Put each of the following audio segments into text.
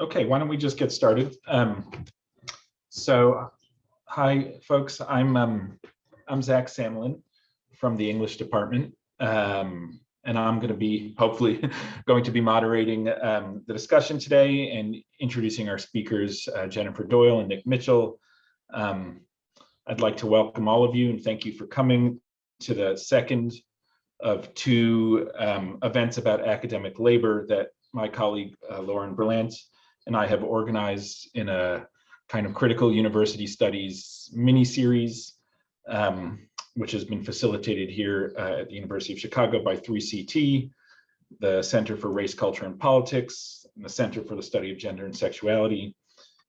Okay, why don't we just get started? So, hi, folks. I'm Zach Samlin from the English department, and I'm going to be hopefully going to be moderating the discussion today and introducing our speakers, Jennifer Doyle and Nick Mitchell. I'd like to welcome all of you and thank you for coming to the second of two events about academic labor that my colleague Lauren Berlant and I have organized in a kind of critical university studies mini-series, which has been facilitated here at the University of Chicago by 3CT, the Center for Race, Culture, and Politics, and the Center for the Study of Gender and Sexuality.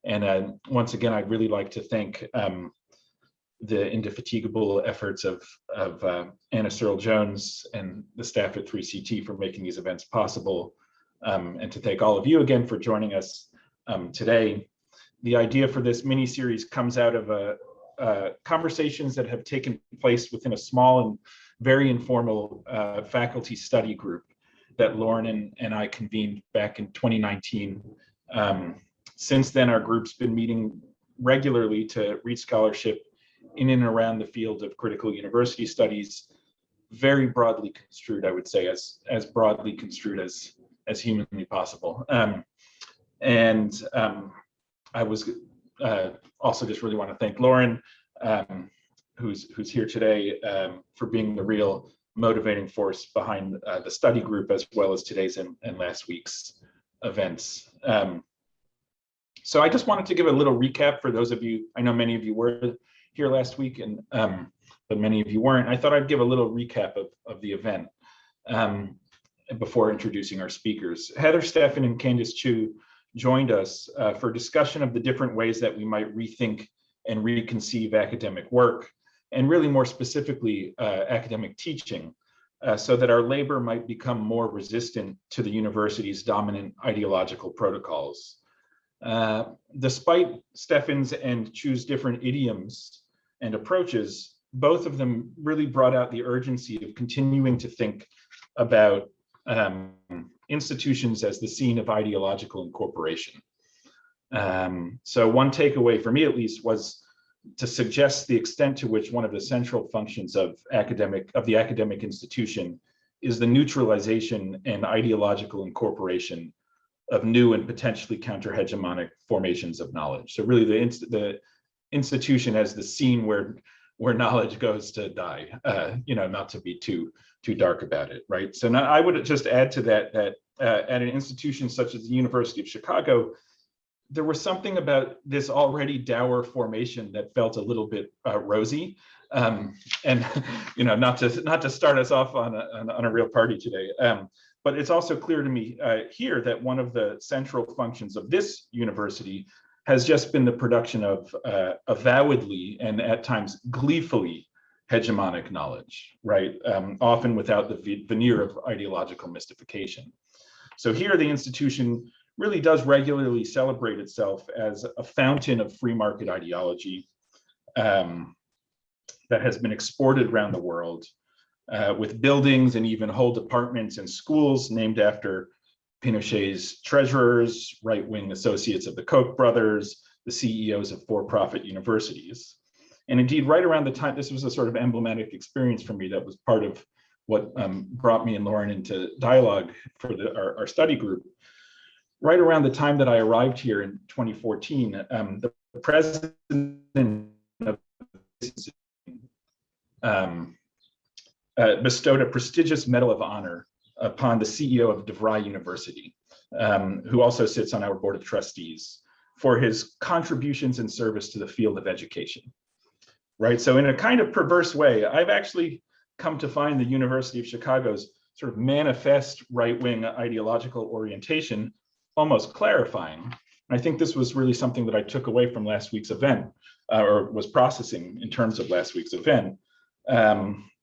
And once again, I'd really like to thank the indefatigable efforts of Anna Searle-Jones and the staff at 3CT for making these events possible, and to thank all of you again for joining us today. The idea for this mini-series comes out of conversations that have taken place within a small and very informal faculty study group that Lauren and I convened back in 2019. Since then, our group's been meeting regularly to reach scholarship in and around the field of critical university studies, very broadly construed, I would say, as broadly construed as humanly possible. I was also just really want to thank Lauren, who's here today, for being the real motivating force behind the study group, as well as today's and last week's events. So I just wanted to give a little recap for those of you, I know many of you were here last week, and but many of you weren't. I thought I'd give a little recap of the event before introducing our speakers. Heather Steffen and Candice Chu joined us for discussion of the different ways that we might rethink and reconceive academic work, and really more specifically, academic teaching, so that our labor might become more resistant to the university's dominant ideological protocols. Despite Steffen's and Chu's different idioms and approaches, both of them really brought out the urgency of continuing to think about institutions as the scene of ideological incorporation. So one takeaway for me, at least, was to suggest the extent to which one of the central functions of the academic institution is the neutralization and ideological incorporation of new and potentially counter-hegemonic formations of knowledge. So really the institution as the scene where knowledge goes to die, not to be too dark about it, right? So now I would just add to that at an institution such as the University of Chicago, there was something about this already dour formation that felt a little bit rosy, and not to start us off on a real party today. But it's also clear to me here that one of the central functions of this university has just been the production of avowedly and at times gleefully hegemonic knowledge, right? Often without the veneer of ideological mystification. So here the institution really does regularly celebrate itself as a fountain of free market ideology that has been exported around the world, with buildings and even whole departments and schools named after Pinochet's treasurers, right-wing associates of the Koch brothers, the CEOs of for-profit universities. And indeed, right around the time, this was a sort of emblematic experience for me that was part of what brought me and Lauren into dialogue for our study group. Right around the time that I arrived here in 2014, the president of bestowed a prestigious Medal of Honor upon the CEO of DeVry University, who also sits on our board of trustees, for his contributions and service to the field of education, right? So in a kind of perverse way, I've actually come to find the University of Chicago's sort of manifest right-wing ideological orientation almost clarifying. And I think this was really something that I took away from last week's event, or was processing in terms of last week's event,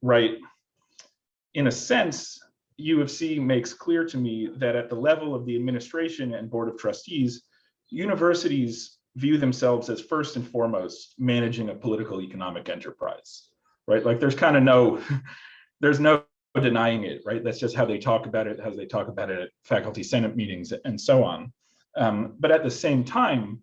right? In a sense, U of C makes clear to me that at the level of the administration and board of trustees, universities view themselves as first and foremost managing a political economic enterprise, right? Like there's no denying it, right? That's just how they talk about it, as they talk about it at faculty senate meetings and so on. But at the same time,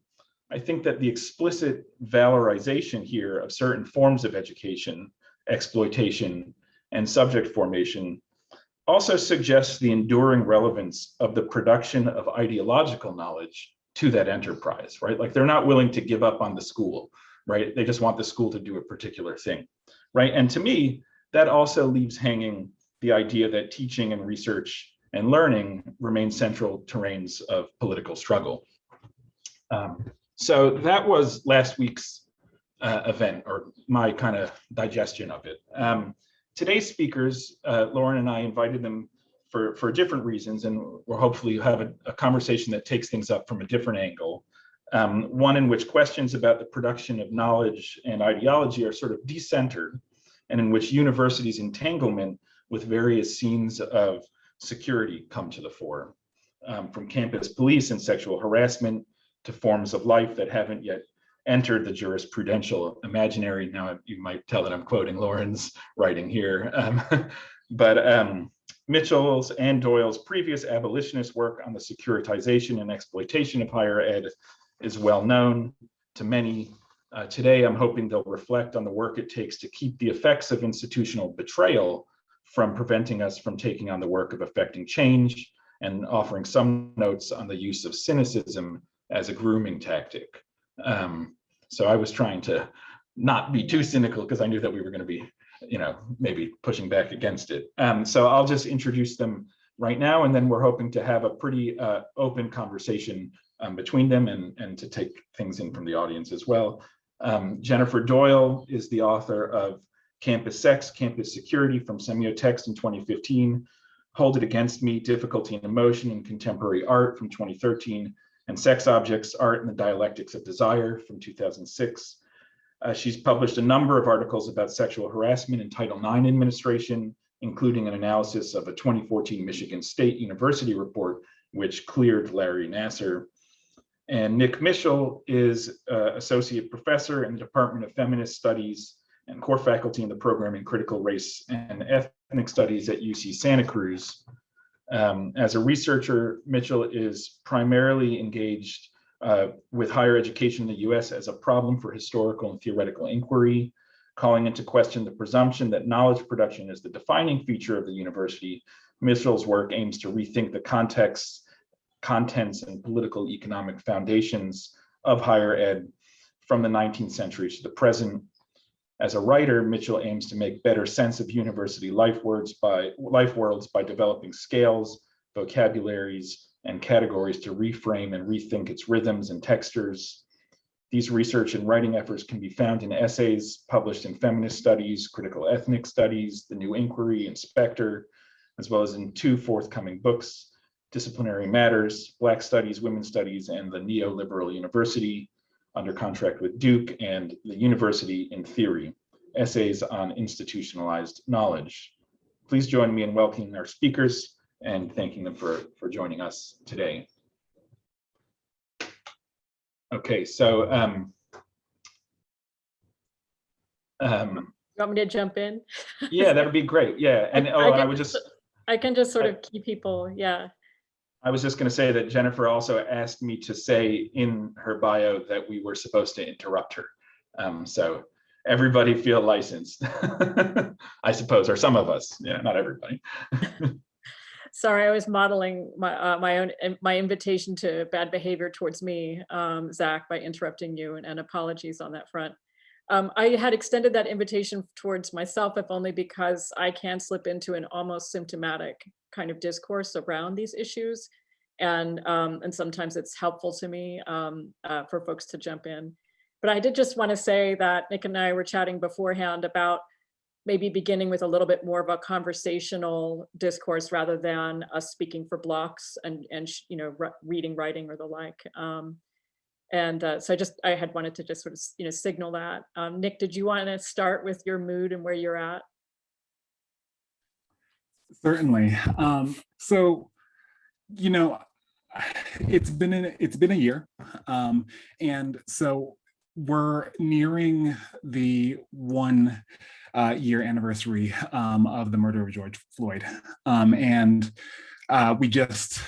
I think that the explicit valorization here of certain forms of education, exploitation, and subject formation also suggests the enduring relevance of the production of ideological knowledge to that enterprise, right? Like they're not willing to give up on the school, right? They just want the school to do a particular thing, right? And to me, that also leaves hanging the idea that teaching and research and learning remain central terrains of political struggle. So that was last week's event, or my kind of digestion of it. Today's speakers, Lauren and I invited them for different reasons, and we'll hopefully have a conversation that takes things up from a different angle. One in which questions about the production of knowledge and ideology are sort of decentered, and in which universities' entanglement with various scenes of security come to the fore, from campus police and sexual harassment to forms of life that haven't yet entered the jurisprudential imaginary. Now you might tell that I'm quoting Lauren's writing here, but Mitchell's and Doyle's previous abolitionist work on the securitization and exploitation of higher ed is well known to many. Today, I'm hoping they'll reflect on the work it takes to keep the effects of institutional betrayal from preventing us from taking on the work of effecting change, and offering some notes on the use of cynicism as a grooming tactic. So I was trying to not be too cynical because I knew that we were going to be, maybe pushing back against it. So I'll just introduce them right now, and then we're hoping to have a pretty open conversation between them and to take things in from the audience as well. Jennifer Doyle is the author of Campus Sex, Campus Security from Semiotext in 2015, Hold It Against Me, Difficulty and Emotion in Contemporary Art from 2013, and Sex Objects, Art and the Dialectics of Desire from 2006. She's published a number of articles about sexual harassment in Title IX administration, including an analysis of a 2014 Michigan State University report, which cleared Larry Nassar. And Nick Mitchell is Associate Professor in the Department of Feminist Studies and core faculty in the program in Critical Race and Ethnic Studies at UC Santa Cruz. As a researcher, Mitchell is primarily engaged with higher education in the US as a problem for historical and theoretical inquiry, calling into question the presumption that knowledge production is the defining feature of the university. Mitchell's work aims to rethink the context, contents, and political economic foundations of higher ed from the 19th century to the present. As a writer, Mitchell aims to make better sense of university life worlds by developing scales, vocabularies, and categories to reframe and rethink its rhythms and textures. These research and writing efforts can be found in essays published in Feminist Studies, Critical Ethnic Studies, The New Inquiry, and Spectre, as well as in 2 forthcoming books, Disciplinary Matters, Black Studies, Women's Studies, and the Neoliberal University, under contract with Duke, and The University in Theory, Essays on Institutionalized Knowledge. Please join me in welcoming our speakers and thanking them for joining us today. Okay, so you want me to jump in? Yeah, that would be great. Yeah, and I can just sort of keep people, yeah. I was just going to say that Jennifer also asked me to say in her bio that we were supposed to interrupt her. So everybody feel licensed, I suppose, or some of us. Yeah, not everybody. Sorry, I was modeling my invitation to bad behavior towards me, Zach, by interrupting you, and apologies on that front. I had extended that invitation towards myself, if only because I can slip into an almost symptomatic kind of discourse around these issues. And sometimes it's helpful to me for folks to jump in. But I did just want to say that Nick and I were chatting beforehand about maybe beginning with a little bit more of a conversational discourse rather than us speaking for blocks and reading, writing, or the like. So I had wanted to just sort of signal that. Nick, did you want to start with your mood and where you're at? Certainly. So, it's been a year, and so we're nearing the 1 year anniversary of the murder of George Floyd, and we just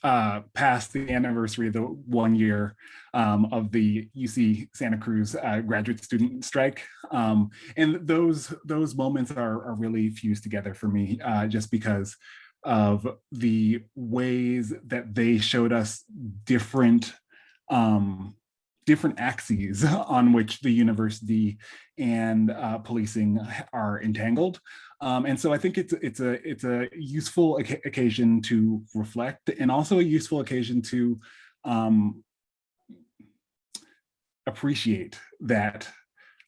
past the anniversary of the 1 year of the UC Santa Cruz graduate student strike. And those moments are really fused together for me, just because of the ways that they showed us different different axes on which the university and policing are entangled. And so I think it's a useful occasion to reflect, and also a useful occasion to appreciate that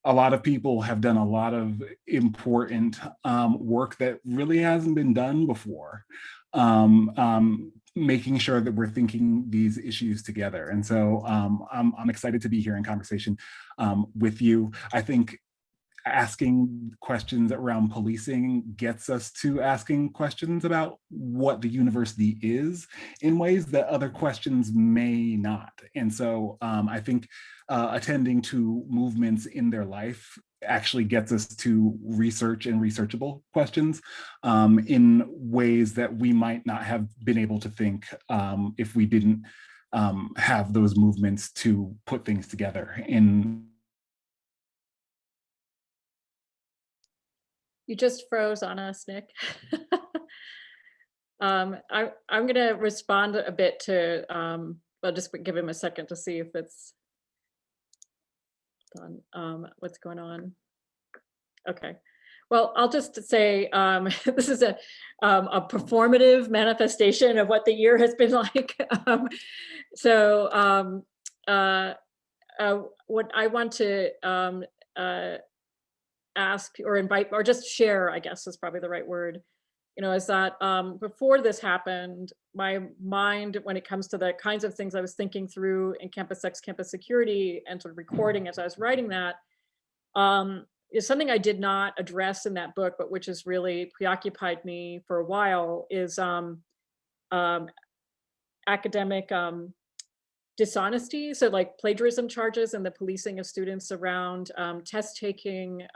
a lot of people have done a lot of important work that really hasn't been done before, making sure that we're thinking these issues together. And so I'm excited to be here in conversation with you. I think asking questions around policing gets us to asking questions about what the university is in ways that other questions may not. And so I think attending to movements in their life actually gets us to research and researchable questions in ways that we might not have been able to think if we didn't have those movements to put things together in. You just froze on us, Nick. I'm going to respond a bit to, I'll just give him a second to see if it's done, what's going on. Okay. Well, I'll just say this is a performative manifestation of what the year has been like. What I want to ask or invite or just share, I guess is probably the right word, is that before this happened, my mind, when it comes to the kinds of things I was thinking through in Campus X, campus security, and sort of recording as I was writing that, is something I did not address in that book, but which has really preoccupied me for a while, is academic dishonesty. So like plagiarism charges and the policing of students around test taking,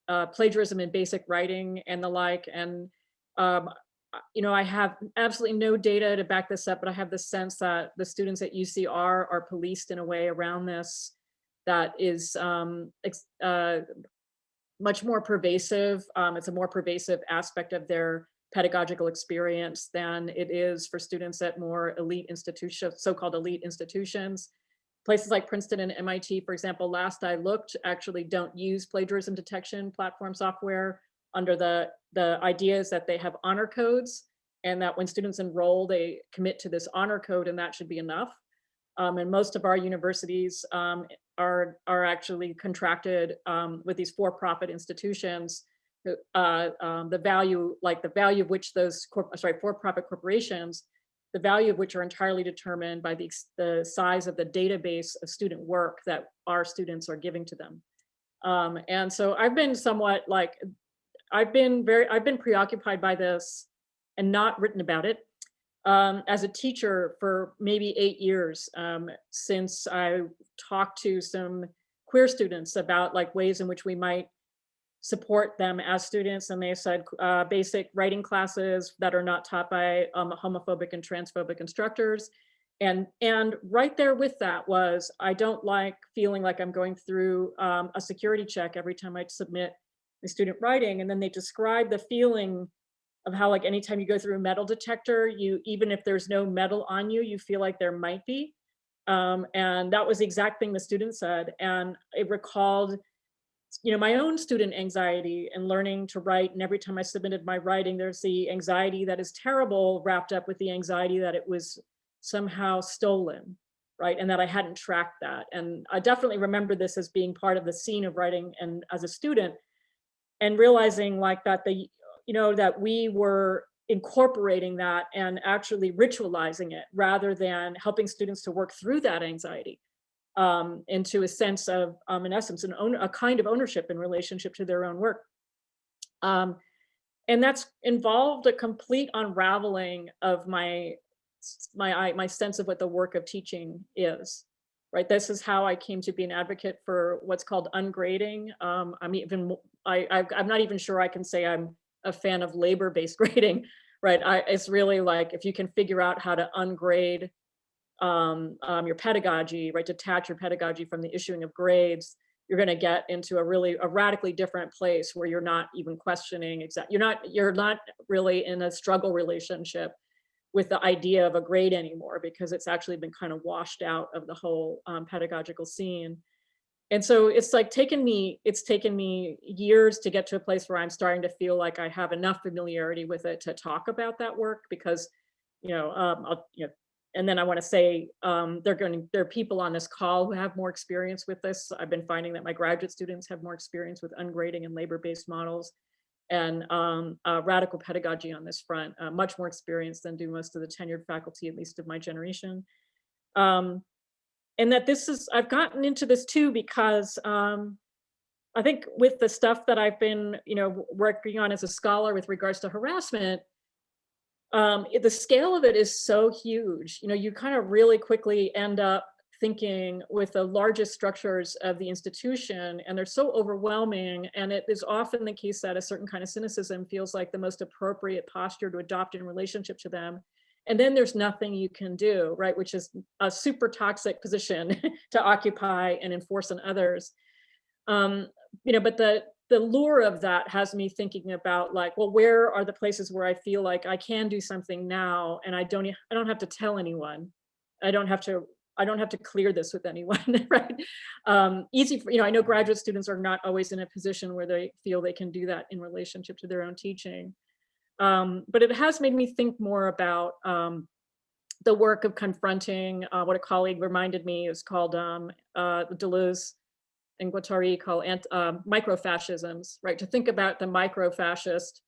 plagiarism in basic writing and the like. And, I have absolutely no data to back this up, but I have the sense that the students at UCR are policed in a way around this that is much more pervasive. It's a more pervasive aspect of their pedagogical experience than it is for students at more elite institutions, so-called elite institutions. Places like Princeton and MIT, for example, last I looked, actually don't use plagiarism detection platform software under the ideas that they have honor codes, and that when students enroll, they commit to this honor code, and that should be enough. And most of our universities are actually contracted with these for-profit institutions. The value of which those for-profit corporations, the value of which are entirely determined by the size of the database of student work that our students are giving to them. And so I've been somewhat like, I've been preoccupied by this and not written about it as a teacher for maybe 8 years, since I talked to some queer students about like ways in which we might support them as students. And they said basic writing classes that are not taught by homophobic and transphobic instructors. And right there with that was, I don't like feeling like I'm going through a security check every time I submit the student writing. And then they describe the feeling of how like anytime you go through a metal detector, even if there's no metal on you, you feel like there might be. And that was the exact thing the student said. And it recalled my own student anxiety and learning to write. And every time I submitted my writing, there's the anxiety that is terrible wrapped up with the anxiety that it was somehow stolen, right? And that I hadn't tracked that. And I definitely remember this as being part of the scene of writing and as a student, and realizing like that that we were incorporating that and actually ritualizing it rather than helping students to work through that anxiety into a sense of, in essence, a kind of ownership in relationship to their own work. And that's involved a complete unraveling of my sense of what the work of teaching is, right? This is how I came to be an advocate for what's called ungrading. I'm not even sure I can say I'm a fan of labor-based grading, right? It's really like if you can figure out how to ungrade your pedagogy, right? Detach your pedagogy from the issuing of grades, you're going to get into a radically different place where you're not even questioning you're not really in a struggle relationship with the idea of a grade anymore, because it's actually been kind of washed out of the whole pedagogical scene. And so it's taken me years to get to a place where I'm starting to feel like I have enough familiarity with it to talk about that work, because, and then I want to say there are people on this call who have more experience with this. I've been finding that my graduate students have more experience with ungrading and labor-based models and radical pedagogy on this front, much more experience than do most of the tenured faculty, at least of my generation. And that I've gotten into this too, because I think with the stuff that I've been, working on as a scholar with regards to harassment, the scale of it is so huge. You kind of really quickly end up thinking with the largest structures of the institution, and they're so overwhelming. And it is often the case that a certain kind of cynicism feels like the most appropriate posture to adopt in relationship to them. And then there's nothing you can do, right? Which is a super toxic position to occupy and enforce on others. But the lure of that has me thinking about like, well, where are the places where I feel like I can do something now, and I don't have to tell anyone. I don't have to clear this with anyone, right? Easy for, I know graduate students are not always in a position where they feel they can do that in relationship to their own teaching. But it has made me think more about the work of confronting what a colleague reminded me is called Deleuze and Guattari call microfascisms, right? To think about the microfascist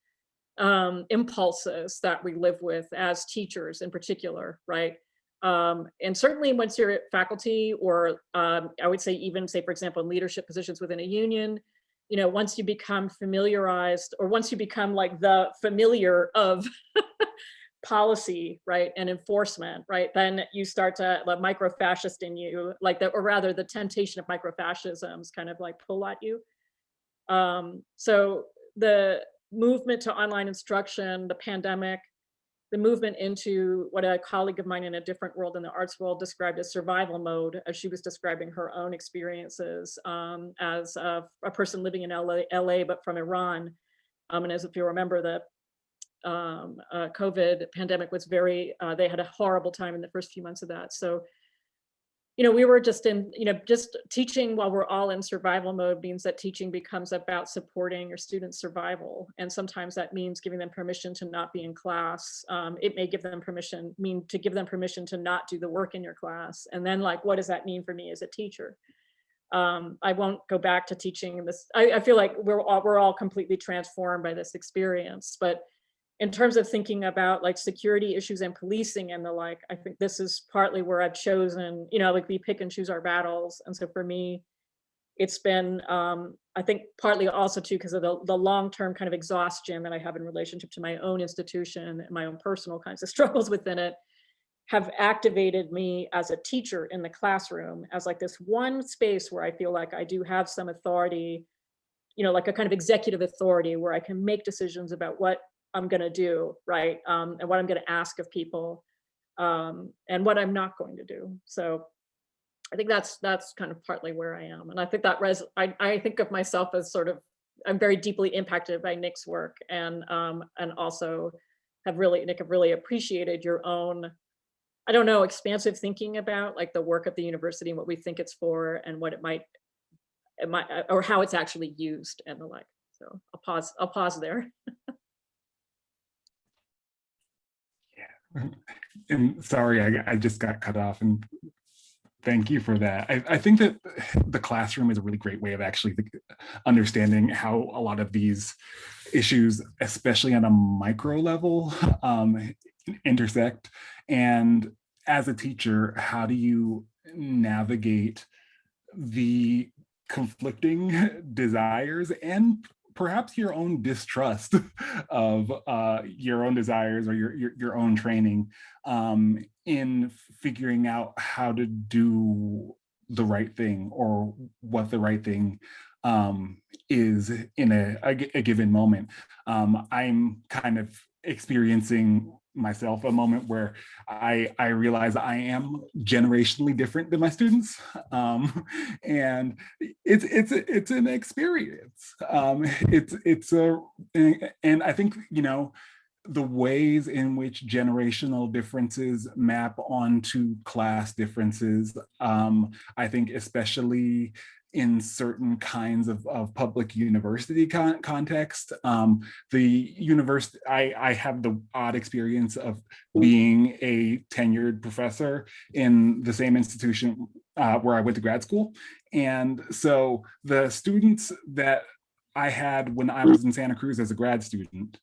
impulses that we live with as teachers in particular, right? And certainly once you're at faculty, or I would say even say, for example, in leadership positions within a union, once you become familiarized, or once you become like the familiar of policy, right, and enforcement, right, then you start to let microfascist in you, like that, or rather the temptation of microfascisms kind of like pull at you. So the movement to online instruction, the pandemic, the movement into what a colleague of mine in a different world, in the arts world, described as survival mode, as she was describing her own experiences as a person living in LA, but from Iran. And as if you remember, the COVID pandemic was they had a horrible time in the first few months of that. So, we were just just teaching while we're all in survival mode means that teaching becomes about supporting your students' survival. And sometimes that means giving them permission to not be in class. It may give them permission to not do the work in your class. And then like, what does that mean for me as a teacher? I won't go back to teaching this. I feel like we're all completely transformed by this experience, but in terms of thinking about like security issues and policing and the like, I think this is partly where I've chosen, like we pick and choose our battles. And so for me, it's been, I think partly also too, because of the long-term kind of exhaustion that I have in relationship to my own institution and my own personal kinds of struggles within it, have activated me as a teacher in the classroom as like this one space where I feel like I do have some authority, like a kind of executive authority where I can make decisions about what I'm going to do, right? And what I'm going to ask of people, and what I'm not going to do. So I think that's kind of partly where I am. And I think that I think of myself as sort of, I'm very deeply impacted by Nick's work, and also Nick, have really appreciated your own, I don't know, expansive thinking about like the work of the university and what we think it's for and what it might, or how it's actually used and the like. So I'll pause there. And sorry, I just got cut off, and thank you for that. I think that the classroom is a really great way of actually understanding how a lot of these issues, especially on a micro level, intersect. And as a teacher, how do you navigate the conflicting desires and perhaps your own distrust of your own desires or your own training in figuring out how to do the right thing, or what the right thing is in a given moment. I'm kind of experiencing myself a moment where I realize I am generationally different than my students, and it's an experience. And I think, you know, the ways in which generational differences map onto class differences, I think especially in certain kinds of public university context. The university, I have the odd experience of being a tenured professor in the same institution where I went to grad school. And so the students that I had when I was in Santa Cruz as a grad student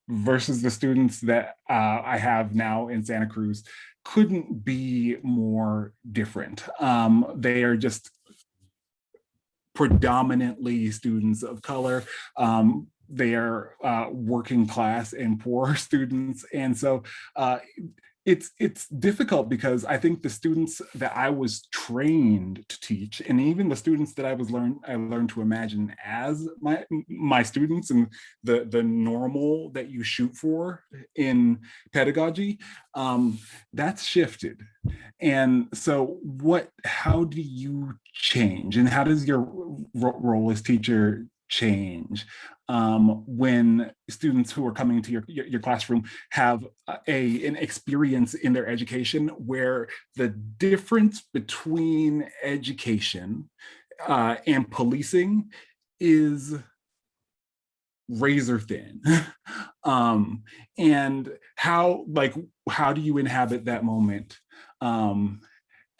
versus the students that I have now in Santa Cruz couldn't be more different. They are just predominantly students of color. They are working class and poor students. And so it's difficult because I think the students that I was trained to teach, and even the students that I learned to imagine as my students and the normal that you shoot for in pedagogy, that's shifted. And so how do you change, and how does your role as teacher change when students who are coming to your classroom have an experience in their education where the difference between education and policing is razor thin? And how do you inhabit that moment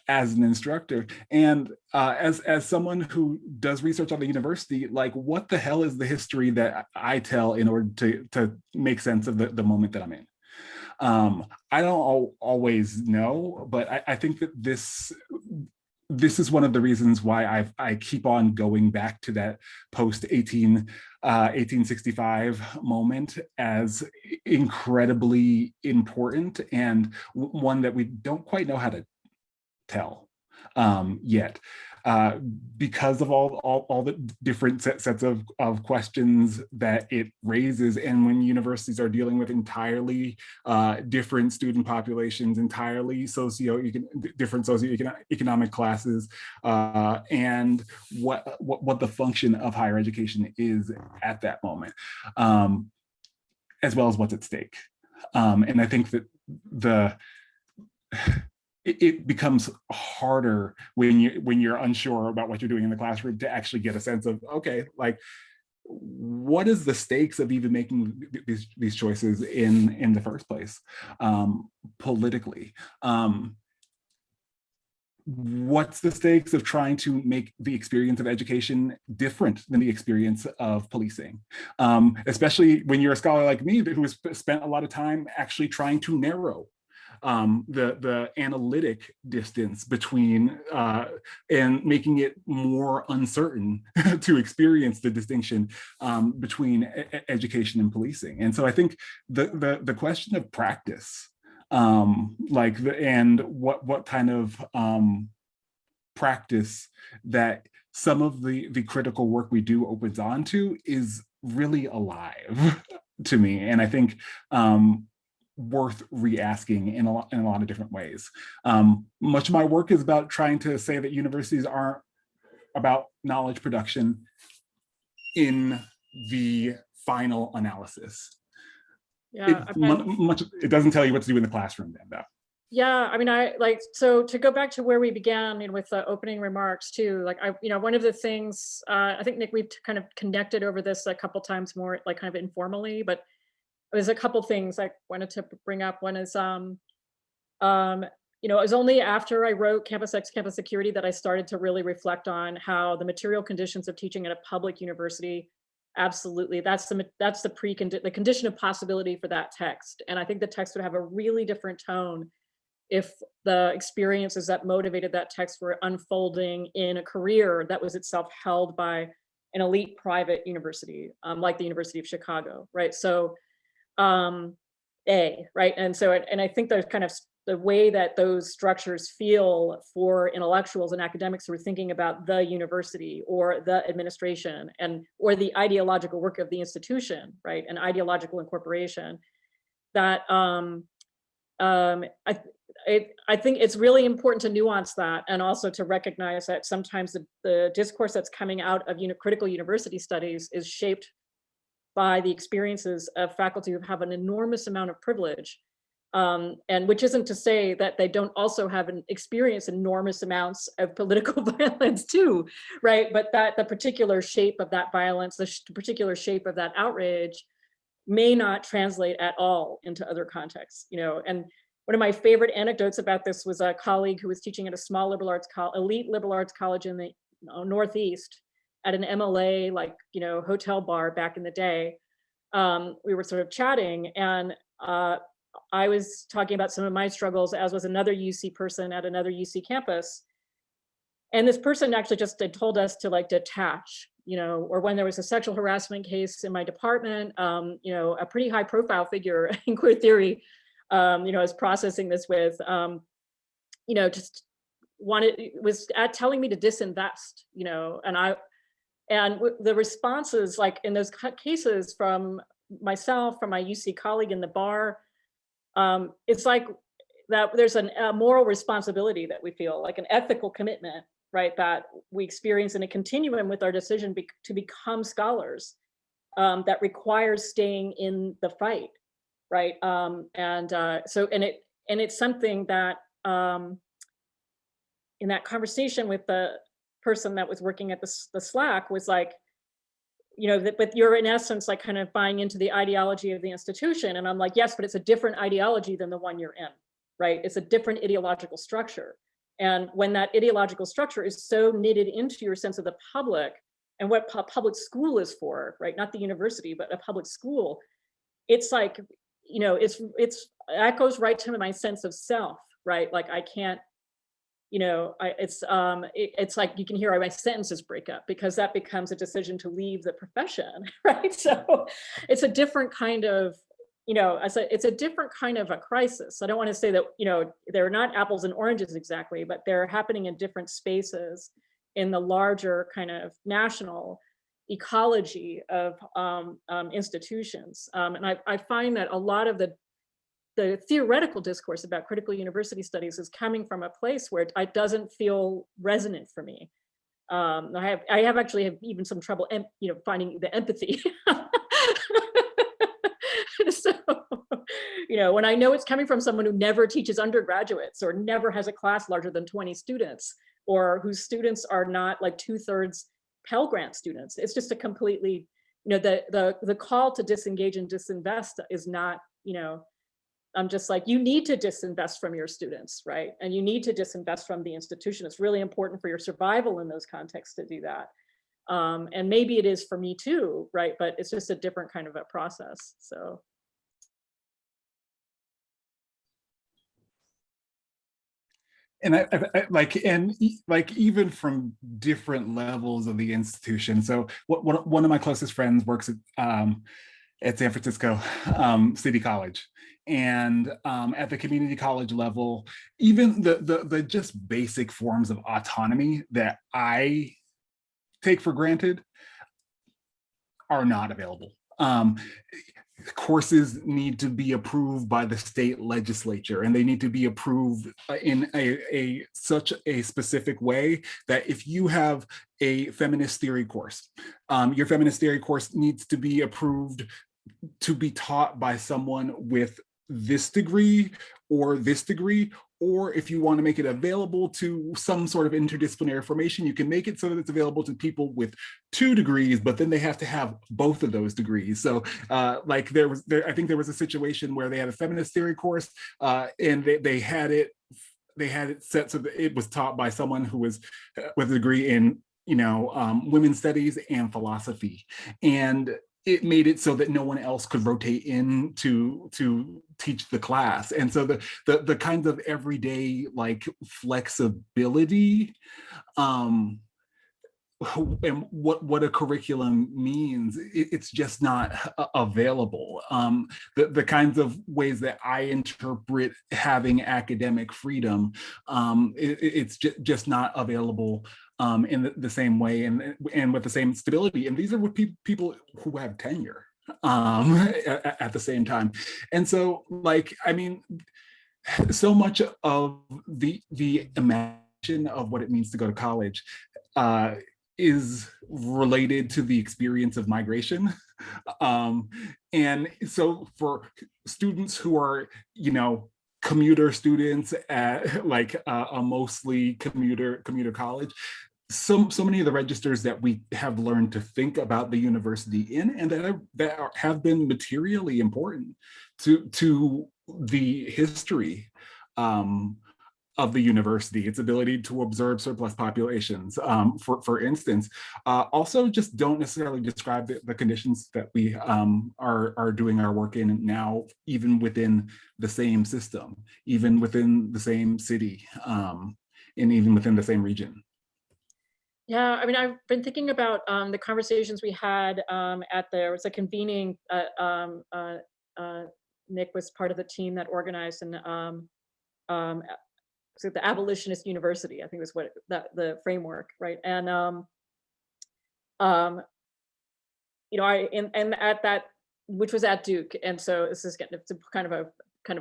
as an instructor? And as someone who does research on the university, like, what the hell is the history that I tell in order to make sense of the moment that I'm in? I don't always know, but I think that this is one of the reasons why I keep on going back to that post 1865 moment as incredibly important, and one that we don't quite know how to tell yet, because of all the different sets of questions that it raises. And when universities are dealing with entirely different student populations, entirely different socioeconomic classes, and what the function of higher education is at that moment, as well as what's at stake. And I think that it becomes harder when you're unsure about what you're doing in the classroom to actually get a sense of, okay, like, what is the stakes of even making these choices in the first place, politically? What's the stakes of trying to make the experience of education different than the experience of policing? Especially when you're a scholar like me who has spent a lot of time actually trying to narrow the analytic distance between and making it more uncertain to experience the distinction between education and policing. And so I think the question of practice, and what kind of practice that some of the critical work we do opens on to is really alive to me. And I think worth re-asking in a lot of different ways. Much of my work is about trying to say that universities aren't about knowledge production in the final analysis. Yeah, it doesn't tell you what to do in the classroom then, though. Yeah, I mean, so to go back to where we began, with the opening remarks too, one of the things, I think, Nick, we've kind of connected over this a couple times more, like kind of informally, but there's a couple things I wanted to bring up. One is, it was only after I wrote Campus X, Campus Security that I started to really reflect on how the material conditions of teaching at a public university, absolutely, that's the condition of possibility for that text. And I think the text would have a really different tone if the experiences that motivated that text were unfolding in a career that was itself held by an elite private university, like the University of Chicago, right? So, right? And so, and I think there's kind of the way that those structures feel for intellectuals and academics who are thinking about the university or the administration or the ideological work of the institution, right? And ideological incorporation. That I think it's really important to nuance that, and also to recognize that sometimes the discourse that's coming out of critical university studies is shaped by the experiences of faculty who have an enormous amount of privilege. And which isn't to say that they don't also have experience enormous amounts of political violence too, right? But that the particular shape of that violence, the particular shape of that outrage may not translate at all into other contexts, And one of my favorite anecdotes about this was a colleague who was teaching at a small elite liberal arts college in the Northeast at an MLA, hotel bar back in the day. We were sort of chatting, and I was talking about some of my struggles, as was another UC person at another UC campus. And this person actually just had told us to detach, or when there was a sexual harassment case in my department, a pretty high profile figure in queer theory, I was processing this with, just was telling me to disinvest, and the responses, in those cases from myself, from my UC colleague in the bar, it's like that there's a moral responsibility that we feel, like an ethical commitment, right, that we experience in a continuum with our decision to become scholars, that requires staying in the fight, right? It's something that in that conversation with the person that was working at the Slack was like, but you're in essence kind of buying into the ideology of the institution. And I'm like, yes, but it's a different ideology than the one you're in, right? It's a different ideological structure. And when that ideological structure is so knitted into your sense of the public and what public school is for, right? Not the university, but a public school. It's like, that goes right to my sense of self, right? Like I can't, it's like you can hear my sentences break up because that becomes a decision to leave the profession, right? So it's a different kind of, it's a different kind of a crisis. I don't want to say that, they're not apples and oranges exactly, but they're happening in different spaces in the larger kind of national ecology of institutions. And I find that a lot of the theoretical discourse about critical university studies is coming from a place where it doesn't feel resonant for me. I have actually even some trouble, finding the empathy. So, when I know it's coming from someone who never teaches undergraduates or never has a class larger than 20 students, or whose students are not like 2/3 Pell Grant students, it's just a completely, the call to disengage and disinvest is not, I'm just like, you need to disinvest from your students, right? And you need to disinvest from the institution. It's really important for your survival in those contexts to do that. And maybe it is for me too, right? But it's just a different kind of a process, so. And even from different levels of the institution. So one of my closest friends works at San Francisco City College. And at the community college level, even the just basic forms of autonomy that I take for granted are not available. Courses need to be approved by the state legislature, and they need to be approved in such a specific way that if you have a feminist theory course, your feminist theory course needs to be approved to be taught by someone with this degree, or if you want to make it available to some sort of interdisciplinary formation, you can make it so that it's available to people with 2 degrees, but then they have to have both of those degrees. So I think there was a situation where they had a feminist theory course, and they had it set so that it was taught by someone who was with a degree in women's studies and philosophy, and it made it so that no one else could rotate in to teach the class. And so the kinds of everyday flexibility and what a curriculum means, it's just not available. The kinds of ways that I interpret having academic freedom, it's just not available in the same way and with the same stability. And these are what people who have tenure at the same time. And so, like, I mean, so much of the imagination of what it means to go to college is related to the experience of migration. And so for students who are, you know, commuter students at like a mostly commuter college, so many of the registers that we have learned to think about the university in, and that have been materially important to the history of the university, its ability to observe surplus populations, for instance, also just don't necessarily describe the conditions that we are doing our work in now, even within the same system, even within the same city, and even within the same region. Yeah, I mean, I've been thinking about the conversations we had there was a convening. Nick was part of the team that organized, and so the Abolitionist University, I think was what the framework, right? And um, you know, and at that, which was at Duke, and so this is getting, it's a kind of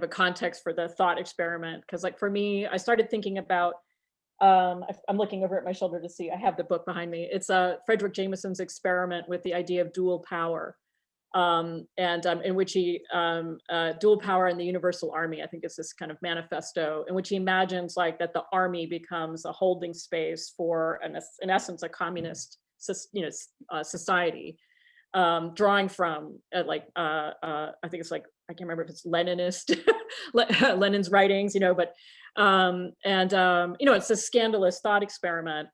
a context for the thought experiment, because like for me, I started thinking about. I'm looking over at my shoulder to see. I have the book behind me. It's Frederick Jameson's experiment with the idea of dual power, and in which he dual power in the Universal Army. I think it's this kind of manifesto in which he imagines like that the army becomes a holding space for, in essence, a communist, society, drawing from I think it's like, I can't remember if it's Leninist, Lenin's writings, but it's a scandalous thought experiment.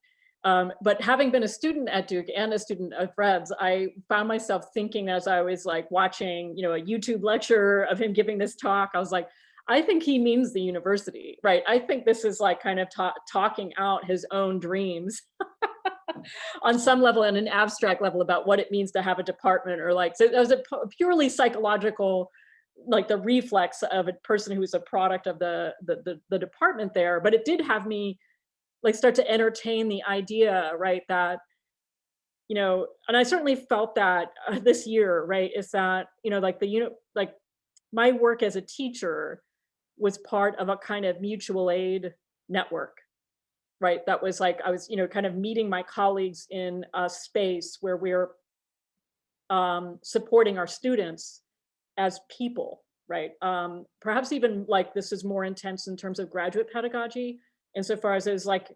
But having been a student at Duke and a student of Fred's, I found myself thinking as I was like watching, a YouTube lecture of him giving this talk, I was like, I think he means the university, right? I think this is like kind of talking out his own dreams on some level and an abstract level about what it means to have a department, or like, so it was a purely psychological, like the reflex of a person who was a product of the department there. But it did have me like start to entertain the idea, right, that, and I certainly felt that this year, right, is that, like my work as a teacher was part of a kind of mutual aid network, right? That was like, I was, kind of meeting my colleagues in a space where we're supporting our students as people, right? Perhaps even like this is more intense in terms of graduate pedagogy, insofar as is like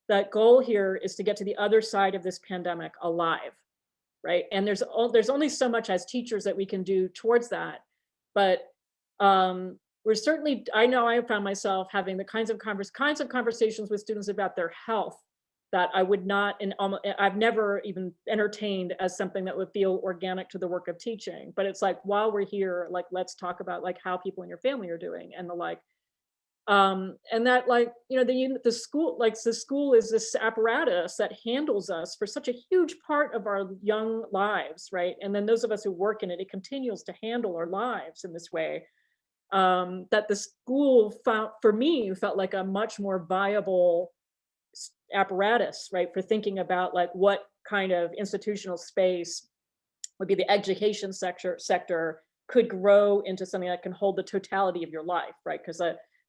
that goal here is to get to the other side of this pandemic alive, right? And there's only so much as teachers that we can do towards that, but we're certainly, I know I found myself having the kinds of conversations with students about their health that I would not, I've never even entertained as something that would feel organic to the work of teaching. But it's like, while we're here, like, let's talk about like how people in your family are doing and the like. And that, like, the school, like the school is this apparatus that handles us for such a huge part of our young lives, right? And then those of us who work in it, it continues to handle our lives in this way. That the school for me felt like a much more viable apparatus, right, for thinking about like what kind of institutional space would be the education sector could grow into something that can hold the totality of your life, right? Because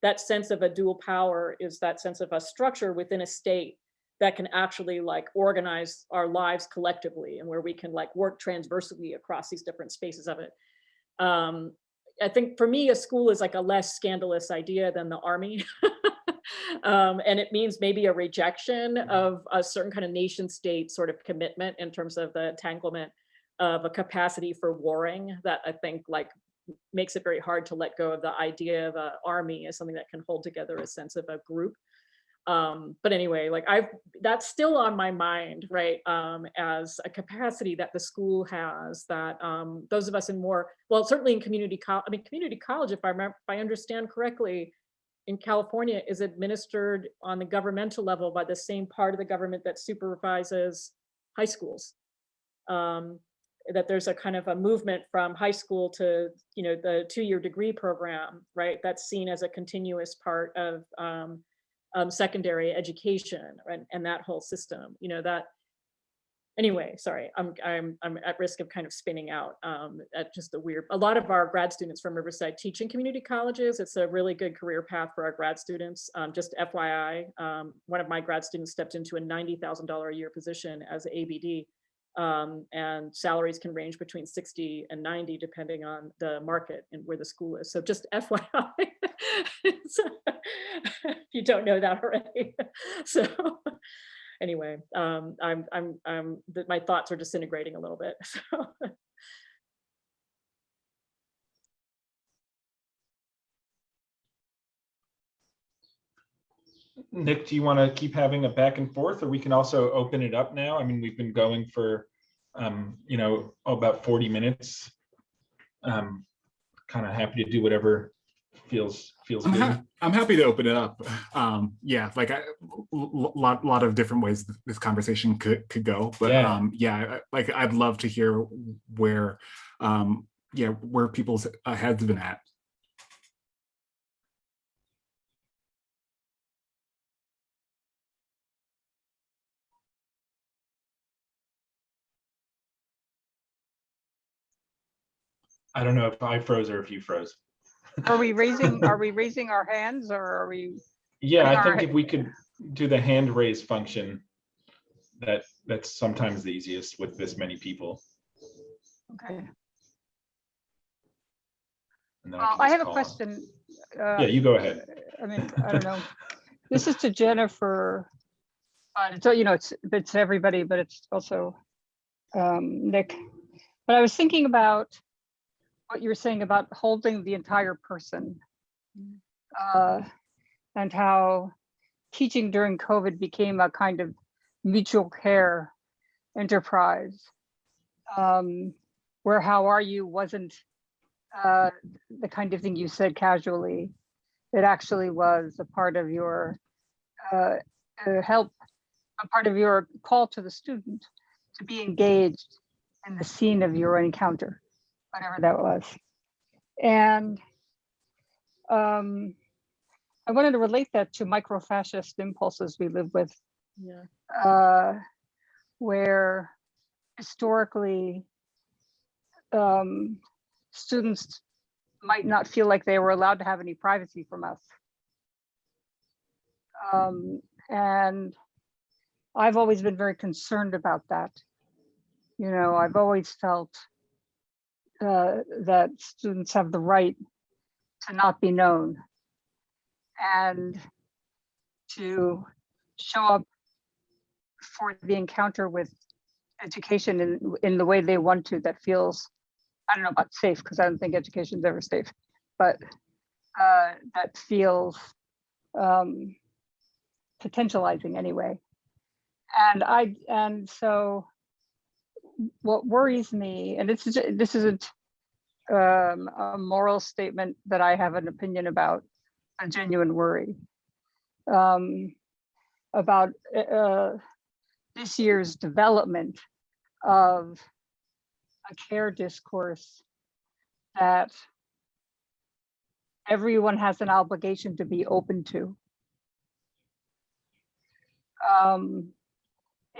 that sense of a dual power is that sense of a structure within a state that can actually like organize our lives collectively, and where we can like work transversely across these different spaces of it. I think for me, a school is like a less scandalous idea than the army. And it means maybe a rejection of a certain kind of nation state sort of commitment in terms of the entanglement of a capacity for warring that I think like makes it very hard to let go of the idea of an army as something that can hold together a sense of a group. But anyway, like that's still on my mind, right? As a capacity that the school has, that those of us in more, well, certainly in community college, community college, if I understand correctly, in California is administered on the governmental level by the same part of the government that supervises high schools. That there's a kind of a movement from high school to, the 2-year degree program, right? That's seen as a continuous part of secondary education, right? And that whole system, that. Anyway, sorry, I'm at risk of kind of spinning out at just a lot of our grad students from Riverside teach in community colleges. It's a really good career path for our grad students. Just FYI, one of my grad students stepped into a $90,000 a year position as an ABD. And salaries can range between 60 and 90 depending on the market and where the school is. So just FYI, if you don't know that already. So anyway, my thoughts are disintegrating a little bit. So. Nick, do you want to keep having a back and forth, or we can also open it up now? I mean, we've been going for, about 40 minutes. Kind of happy to do whatever feels good. I'm happy to open it up. Yeah, like lot of different ways this conversation could go, but yeah, like I'd love to hear where people's heads have been at. I don't know if I froze or if you froze. Are we raising our hands, or are we? Yeah, I think if we could do the hand raise function, that's sometimes the easiest with this many people. Okay. And then Well, I have a call. question. Yeah, you go ahead. I mean, I don't know. This is to Jennifer. So it's everybody, but it's also Nick. But I was thinking about what you were saying about holding the entire person, and how teaching during COVID became a kind of mutual care enterprise, where "how are you" wasn't the kind of thing you said casually. It actually was a part of your help, a part of your call to the student to be engaged in the scene of your encounter, whatever that was. And I wanted to relate that to micro-fascist impulses we live with, where historically students might not feel like they were allowed to have any privacy from us. And I've always been very concerned about that. I've always felt that students have the right to not be known and to show up for the encounter with education in the way they want to, that feels, I don't know about safe, because I don't think education is ever safe, but that feels potentializing anyway. And so what worries me, and this isn't a moral statement that I have an opinion about, a genuine worry about this year's development of a care discourse that everyone has an obligation to be open to,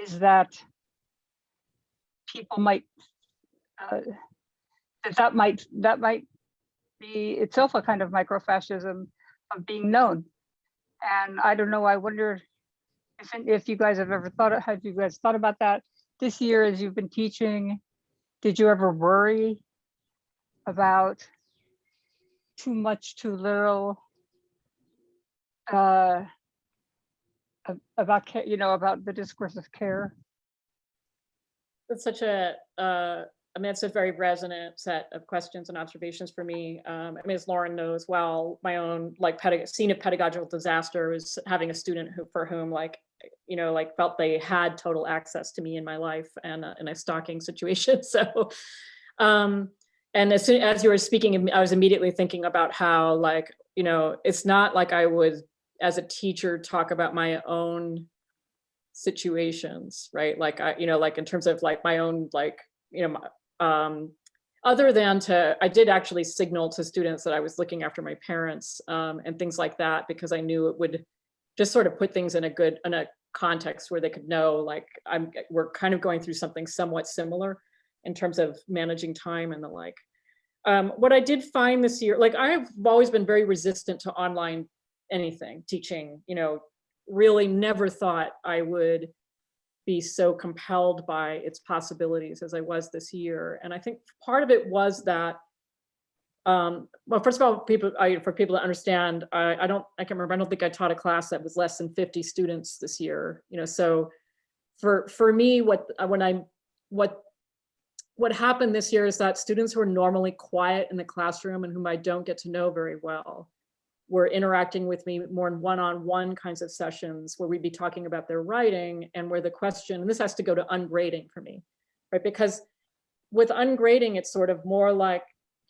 is that people might that might be itself a kind of microfascism of being known. And I don't know, I wonder if you guys have you guys thought about that this year as you've been teaching? Did you ever worry about too much, too little, about about the discourse of care? That's such a, it's a very resonant set of questions and observations for me. As Lauren knows well, my own scene of pedagogical disaster was having a student for whom felt they had total access to me in my life and in a stalking situation. So, and as soon as you were speaking, I was immediately thinking about how it's not like I would, as a teacher, talk about my own situations, right? Like like in terms of like my own, like, other than I did actually signal to students that I was looking after my parents, and things like that, because I knew it would just sort of put things in a context where they could know, like, we're kind of going through something somewhat similar in terms of managing time and the like. What I did find this year, like, I've always been very resistant to online anything, teaching, really never thought I would be so compelled by its possibilities as I was this year. And I think part of it was that, well, first of all, for people to understand, I can't remember, I don't think I taught a class that was less than 50 students this year, so for me, what happened this year is that students who are normally quiet in the classroom and whom I don't get to know very well were interacting with me more in one-on-one kinds of sessions where we'd be talking about their writing, and where the question, and this has to go to ungrading for me, right? Because with ungrading, it's sort of more like,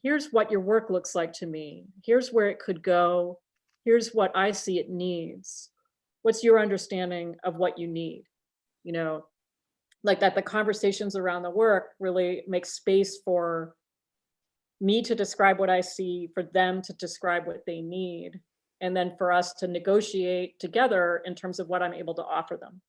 here's what your work looks like to me. Here's where it could go. Here's what I see it needs. What's your understanding of what you need? Like that the conversations around the work really make space for me to describe what I see, for them to describe what they need, and then for us to negotiate together in terms of what I'm able to offer them.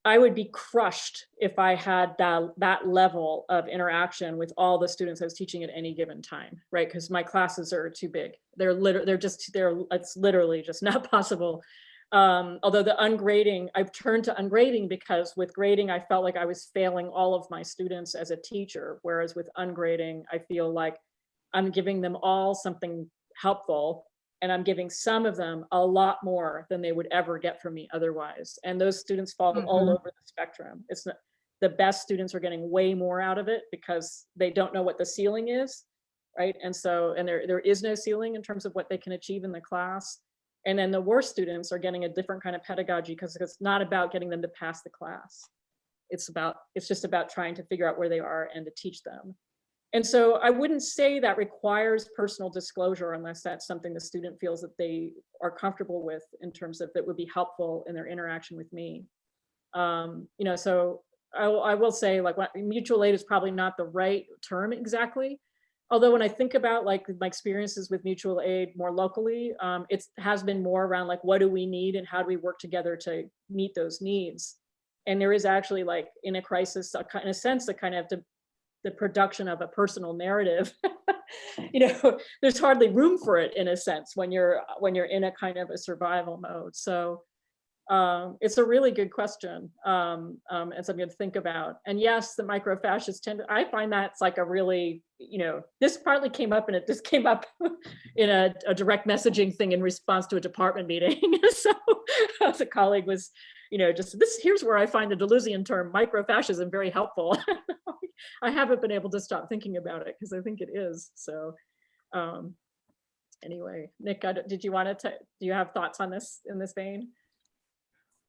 I would be crushed if I had that level of interaction with all the students I was teaching at any given time, right? Because my classes are too big. It's literally just not possible. Although the ungrading, I've turned to ungrading because with grading, I felt like I was failing all of my students as a teacher. Whereas with ungrading, I feel like I'm giving them all something helpful, and I'm giving some of them a lot more than they would ever get from me otherwise. And those students fall all over the spectrum. It's not, the best students are getting way more out of it because they don't know what the ceiling is, right? And so, and there is no ceiling in terms of what they can achieve in the class. And then the worst students are getting a different kind of pedagogy because it's not about getting them to pass the class. It's just about trying to figure out where they are and to teach them. And so I wouldn't say that requires personal disclosure unless that's something the student feels that they are comfortable with in terms of that would be helpful in their interaction with me. So I will say, like, mutual aid is probably not the right term exactly. Although when I think about like my experiences with mutual aid more locally, it has been more around like, what do we need and how do we work together to meet those needs? And there is actually, like, in a crisis, in a sense, that kind of the production of a personal narrative. There's hardly room for it in a sense when you're in a kind of a survival mode. So it's a really good question, and something to think about. And yes, the microfascists I find that's like a really, this partly came up this came up in a direct messaging thing in response to a department meeting. So as a colleague was, here's where I find the Deleuzian term microfascism very helpful. I haven't been able to stop thinking about it because I think it is. So anyway, Nick, did you want to, do you have thoughts on this in this vein?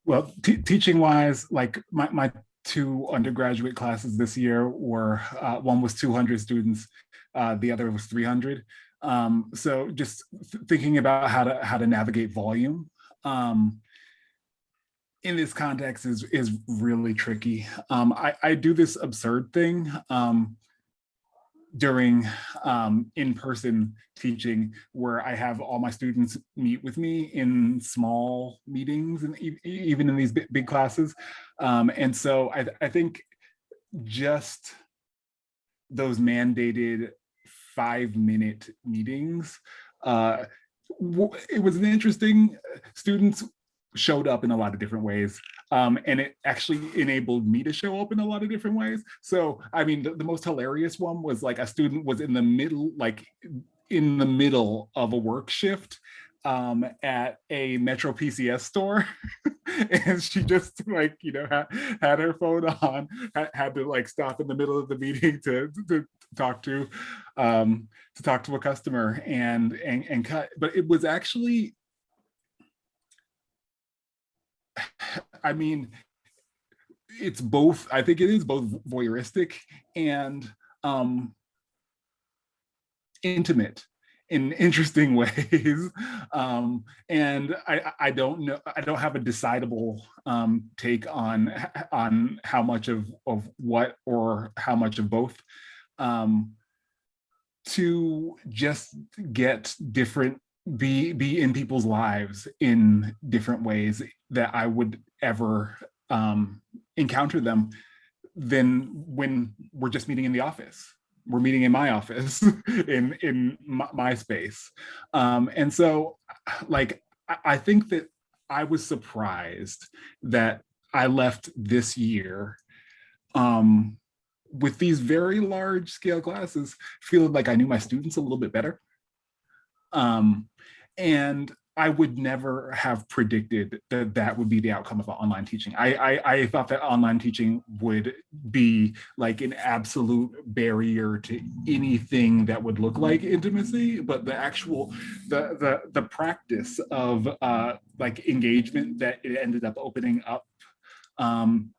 Well, teaching wise, like my two undergraduate classes this year were, one was 200 students, the other was 300. So just thinking about how to navigate volume in this context is really tricky. I do this absurd thing during in-person teaching where I have all my students meet with me in small meetings, and even in these big classes. And so I think just those mandated 5-minute meetings, it was an interesting, students showed up in a lot of different ways. And it actually enabled me to show up in a lot of different ways. So, I mean, the most hilarious one was like a student was in the middle of a work shift at a Metro PCS store. And she just had her phone on, had to like stop in the middle of the meeting to talk to a customer and cut. But it was actually, I mean, it's both, I think it is both voyeuristic and intimate. in interesting ways. And I don't know, I don't have a decidable take on how much of what or how much of both. To just get different, be in people's lives in different ways that I would ever encounter them than when we're just meeting in the office. We're meeting in my office, in my space. And so, like, I think that I was surprised that I left this year with these very large scale classes, feeling like I knew my students a little bit better. And I would never have predicted that that would be the outcome of online teaching. I thought that online teaching would be like an absolute barrier to anything that would look like intimacy, but the actual, the practice of like engagement that it ended up opening up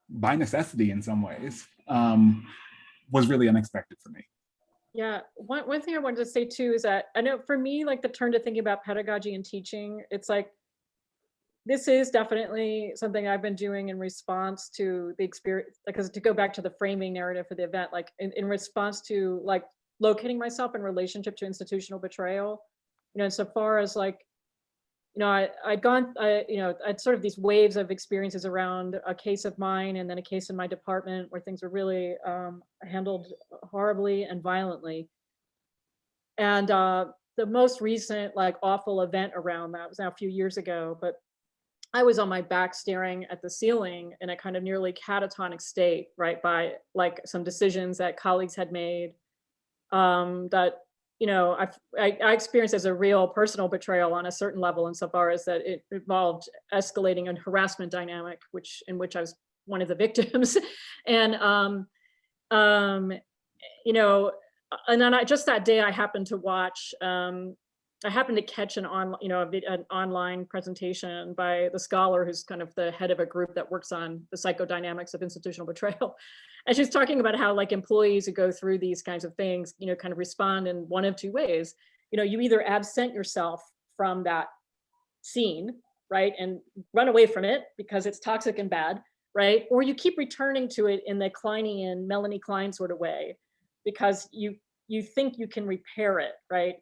by necessity in some ways was really unexpected for me. Yeah, one thing I wanted to say too is that I know for me, like the turn to thinking about pedagogy and teaching, it's like, this is definitely something I've been doing in response to the experience, because to go back to the framing narrative for the event, like in response to like locating myself in relationship to institutional betrayal, you know, insofar as like, you know, I'd sort of these waves of experiences around a case of mine and then a case in my department where things were really handled horribly and violently. And the most recent like awful event around that was now a few years ago, but I was on my back staring at the ceiling in a kind of nearly catatonic state, right, by like some decisions that colleagues had made that, you know, I experienced as a real personal betrayal on a certain level, insofar as that it involved escalating a harassment dynamic, in which I was one of the victims. And, you know, and then just that day I happened to watch, I happened to catch an online presentation by the scholar who's kind of the head of a group that works on the psychodynamics of institutional betrayal. And she's talking about how like employees who go through these kinds of things, you know, kind of respond in one of two ways. You know, you either absent yourself from that scene, right, and run away from it because it's toxic and bad, right? Or you keep returning to it in the Kleinian, Melanie Klein sort of way, because you think you can repair it, right?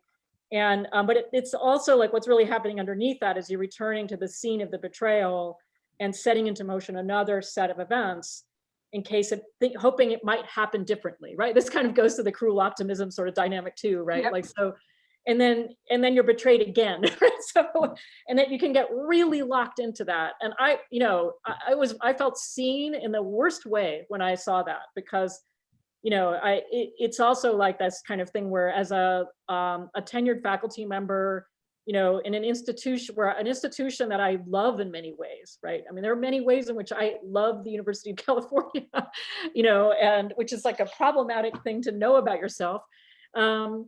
And but it's also like what's really happening underneath that is you're returning to the scene of the betrayal and setting into motion another set of events in case of hoping it might happen differently, right? This kind of goes to the cruel optimism sort of dynamic too, right? Yep. Like so, and then you're betrayed again, right? So, and then you can get really locked into that. And I felt seen in the worst way when I saw that, because you know, it's also like this kind of thing where as a tenured faculty member, you know, in an institution that I love in many ways, right? I mean, there are many ways in which I love the University of California, you know, and which is like a problematic thing to know about yourself. You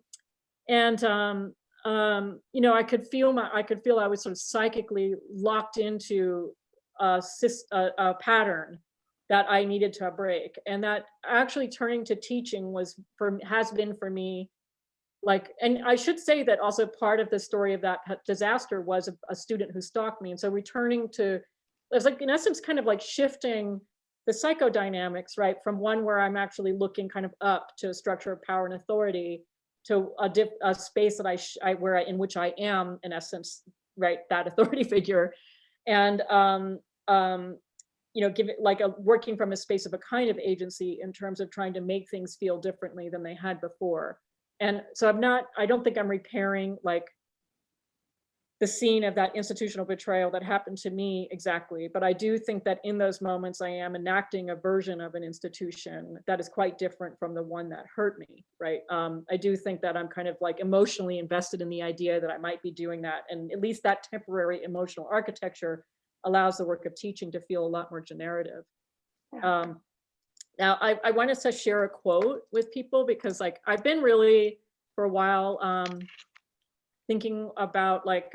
know, I could feel I was sort of psychically locked into a pattern that I needed to break, and that actually turning to teaching has been for me like, and I should say that also part of the story of that disaster was a student who stalked me, and so returning to, it's like in essence kind of like shifting the psychodynamics, right, from one where I'm actually looking kind of up to a structure of power and authority to a space that in which I am in essence, right, that authority figure, and you know, give it like working from a space of a kind of agency in terms of trying to make things feel differently than they had before. And so I don't think I'm repairing like the scene of that institutional betrayal that happened to me exactly, but I do think that in those moments I am enacting a version of an institution that is quite different from the one that hurt me, right? I do think that I'm kind of like emotionally invested in the idea that I might be doing that, and at least that temporary emotional architecture allows the work of teaching to feel a lot more generative. Yeah. Now, I wanted to share a quote with people because like I've been really for a while thinking about like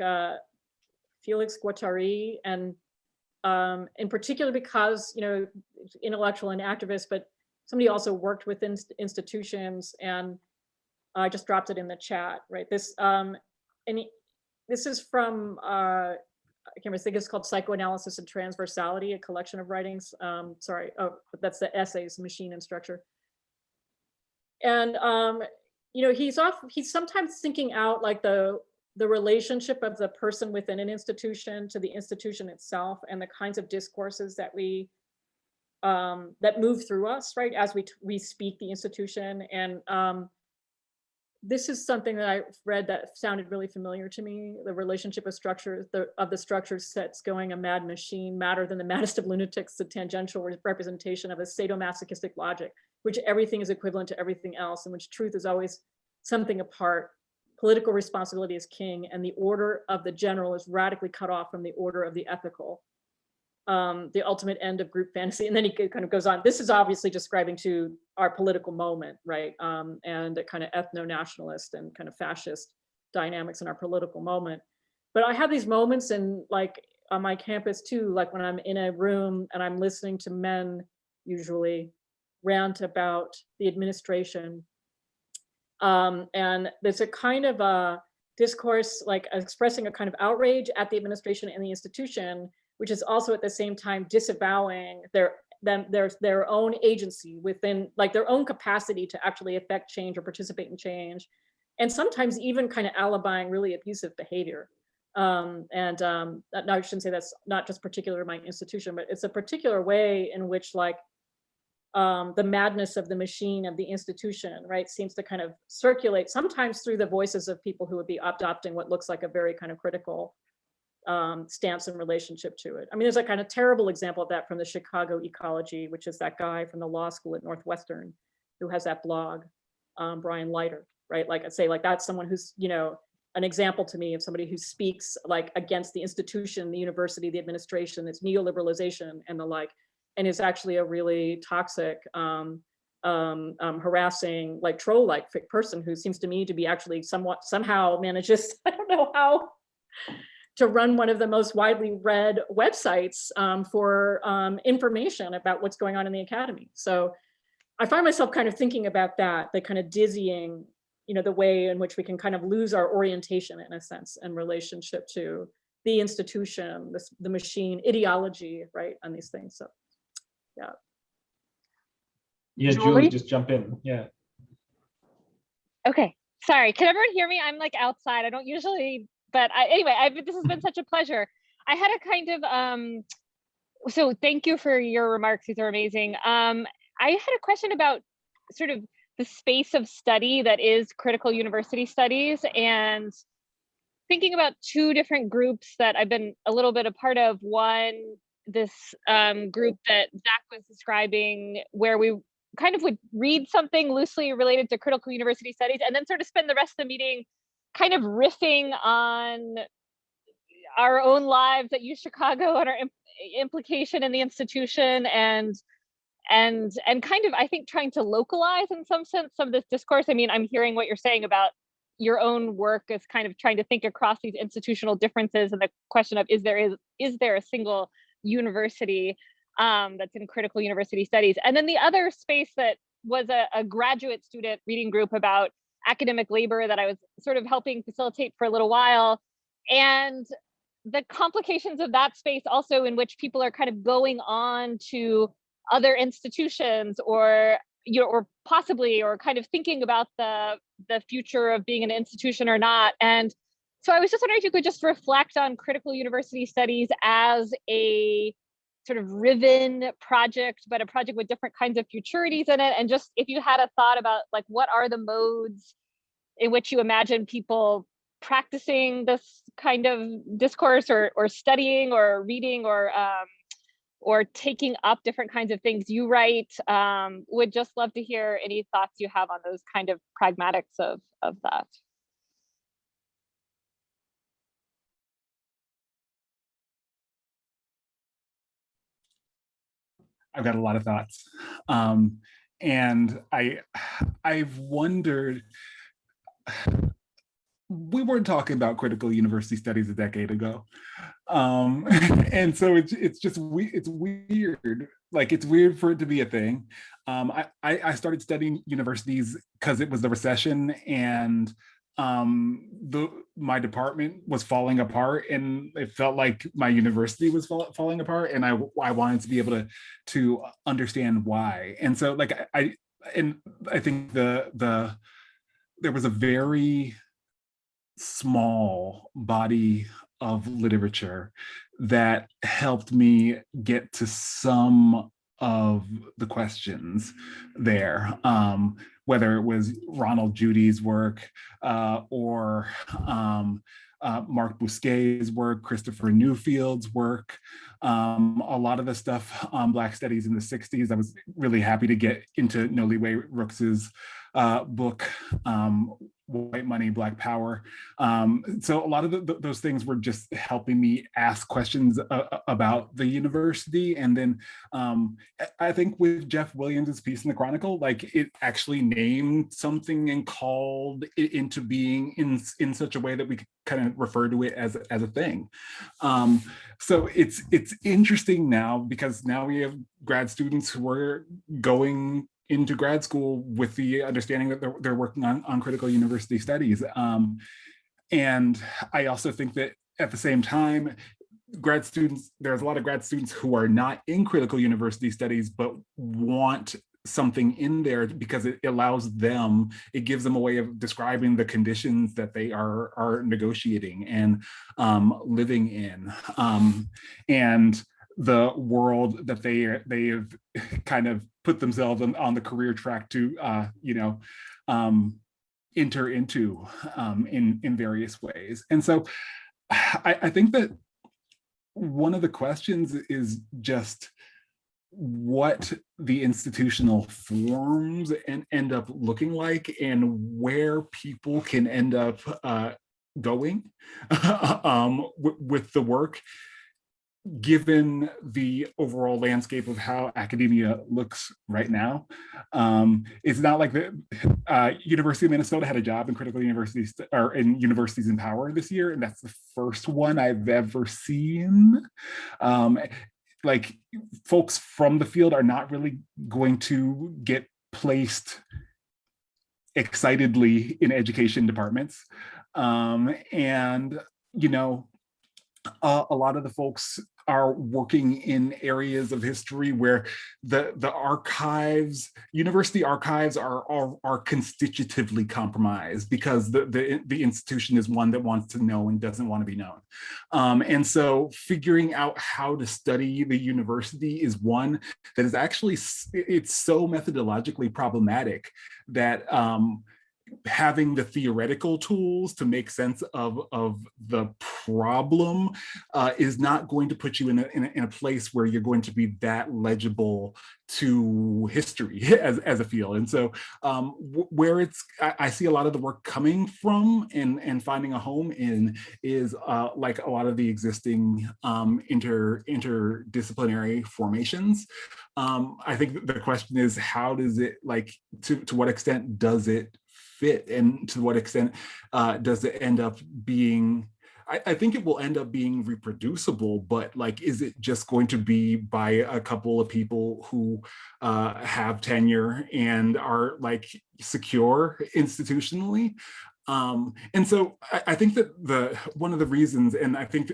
Felix Guattari, and in particular because, you know, intellectual and activist, but somebody also worked within institutions, and I just dropped it in the chat, right? This this is from I can't remember, I think it's called Psychoanalysis and Transversality, a collection of writings. Sorry, oh, but that's the essays, Machine and Structure. And you know, he's sometimes thinking out like the relationship of the person within an institution to the institution itself, and the kinds of discourses that we that move through us, right, as we speak the institution. And this is something that I read that sounded really familiar to me: the relationship of structures, of the structure sets going a mad machine, madder than the maddest of lunatics, the tangential representation of a sadomasochistic logic, which everything is equivalent to everything else, in which truth is always something apart. Political responsibility is king, and the order of the general is radically cut off from the order of the ethical. The ultimate end of group fantasy. And then he kind of goes on. This is obviously describing to our political moment, right? And a kind of ethno-nationalist and kind of fascist dynamics in our political moment. But I have these moments in, like, on my campus too, like when I'm in a room and I'm listening to men usually rant about the administration. And there's a kind of a discourse, like expressing a kind of outrage at the administration and the institution, which is also at the same time disavowing their own agency within, like their own capacity to actually affect change or participate in change, and sometimes even kind of alibying really abusive behavior. No, I shouldn't say that's not just particular to my institution, but it's a particular way in which, like, the madness of the machine of the institution, right, seems to kind of circulate sometimes through the voices of people who would be adopting what looks like a very kind of critical stance in relationship to it. I mean, there's a kind of terrible example of that from the Chicago Ecology, which is that guy from the law school at Northwestern who has that blog, Brian Leiter, right? Like, I'd say, like, that's someone who's, you know, an example to me of somebody who speaks like against the institution, the university, the administration, its neoliberalization and the like, and is actually a really toxic, harassing, like troll-like person who seems to me to be actually somehow manages, I don't know how, to run one of the most widely read websites for information about what's going on in the academy. So I find myself kind of thinking about that, the kind of dizzying, you know, the way in which we can kind of lose our orientation in a sense in relationship to the institution, the machine, ideology, right, on these things. So, yeah. Yeah, Julie, just jump in. Yeah. Okay, sorry. Can everyone hear me? I'm like outside. I don't usually, but anyway, this has been such a pleasure. I had a kind of, so thank you for your remarks. These are amazing. I had a question about sort of the space of study that is critical university studies, and thinking about two different groups that I've been a little bit a part of. One, this group that Zach was describing, where we kind of would read something loosely related to critical university studies and then sort of spend the rest of the meeting kind of riffing on our own lives at UChicago and our implication in the institution, and kind of, I think, trying to localize in some sense some of this discourse. I mean, I'm hearing what you're saying about your own work as kind of trying to think across these institutional differences, and the question of is there a single university that's in critical university studies. And then the other space that was a graduate student reading group about academic labor that I was sort of helping facilitate for a little while, and the complications of that space also, in which people are kind of going on to other institutions, or, you know, or possibly, or kind of thinking about the future of being an institution or not. And so I was just wondering if you could just reflect on critical university studies as a sort of riven project, but a project with different kinds of futurities in it. And just if you had a thought about, like, what are the modes in which you imagine people practicing this kind of discourse, or studying or reading, or taking up different kinds of things you write. Would just love to hear any thoughts you have on those kind of pragmatics of that. I've got a lot of thoughts. And I've wondered, we weren't talking about critical university studies a decade ago. And so it's weird like it's weird for it to be a thing. I started studying universities because it was the recession, and my department was falling apart, and it felt like my university was falling apart, and I wanted to be able to understand why. And so like I think there was a very small body of literature that helped me get to some of the questions there, whether it was Ronald Judy's work or Mark Bousquet's work, Christopher Newfield's work, a lot of the stuff on Black Studies in the 60s. I was really happy to get into Noliwe Rooks's book, White Money, Black Power. So a lot of those things were just helping me ask questions about the university. And then I think with Jeff Williams's piece in the Chronicle, like it actually named something and called it into being in such a way that we could kind of refer to it as a thing. So it's interesting now, because now we have grad students who are going into grad school with the understanding that they're working on critical university studies. And I also think that at the same time, grad students, there's a lot of grad students who are not in critical university studies, but want something in there because it allows them, it gives them a way of describing the conditions that they are negotiating and living in. And the world that they've kind of put themselves on the career track to, enter into in various ways. And so I think that one of the questions is just what the institutional forms end up looking like, and where people can end up going with the work, given the overall landscape of how academia looks right now. It's not like the University of Minnesota had a job in critical universities or in universities in power this year, and that's the first one I've ever seen. Like folks from the field are not really going to get placed excitedly in education departments. And, a lot of the folks are working in areas of history where the archives, university archives are constitutively compromised because the institution is one that wants to know and doesn't want to be known. And so figuring out how to study the university is one that is actually, it's so methodologically problematic that having the theoretical tools to make sense of the problem is not going to put you in a place where you're going to be that legible to history as a field. And so where I see a lot of the work coming from and finding a home in is like a lot of the existing interdisciplinary formations. I think the question is, how does it, like, to what extent does it fit, and to what extent does it end up being, I think it will end up being reproducible, but like, is it just going to be by a couple of people who have tenure and are like secure institutionally? And so I think that one of the reasons, and I think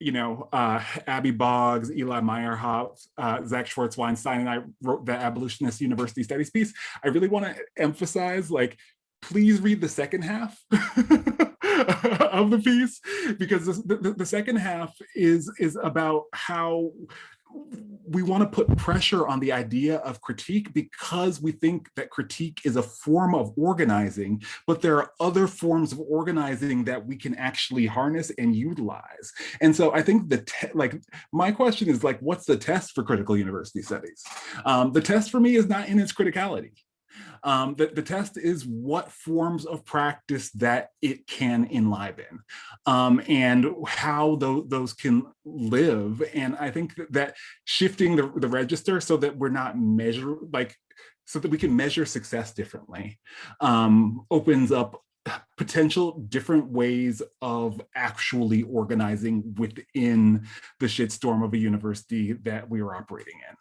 Abby Boggs, Eli Meyerhoff, Zach Schwartz-Weinstein, and I wrote the Abolitionist University Studies piece. I really want to emphasize, like, please read the second half of the piece, because the second half is about how we want to put pressure on the idea of critique, because we think that critique is a form of organizing, but there are other forms of organizing that we can actually harness and utilize. And so I think my question is, like, what's the test for critical university studies? The test for me is not in its criticality. The test is what forms of practice that it can enliven, and how those can live. And I think that shifting the register so that we're not so that we can measure success differently, opens up potential different ways of actually organizing within the shitstorm of a university that we are operating in.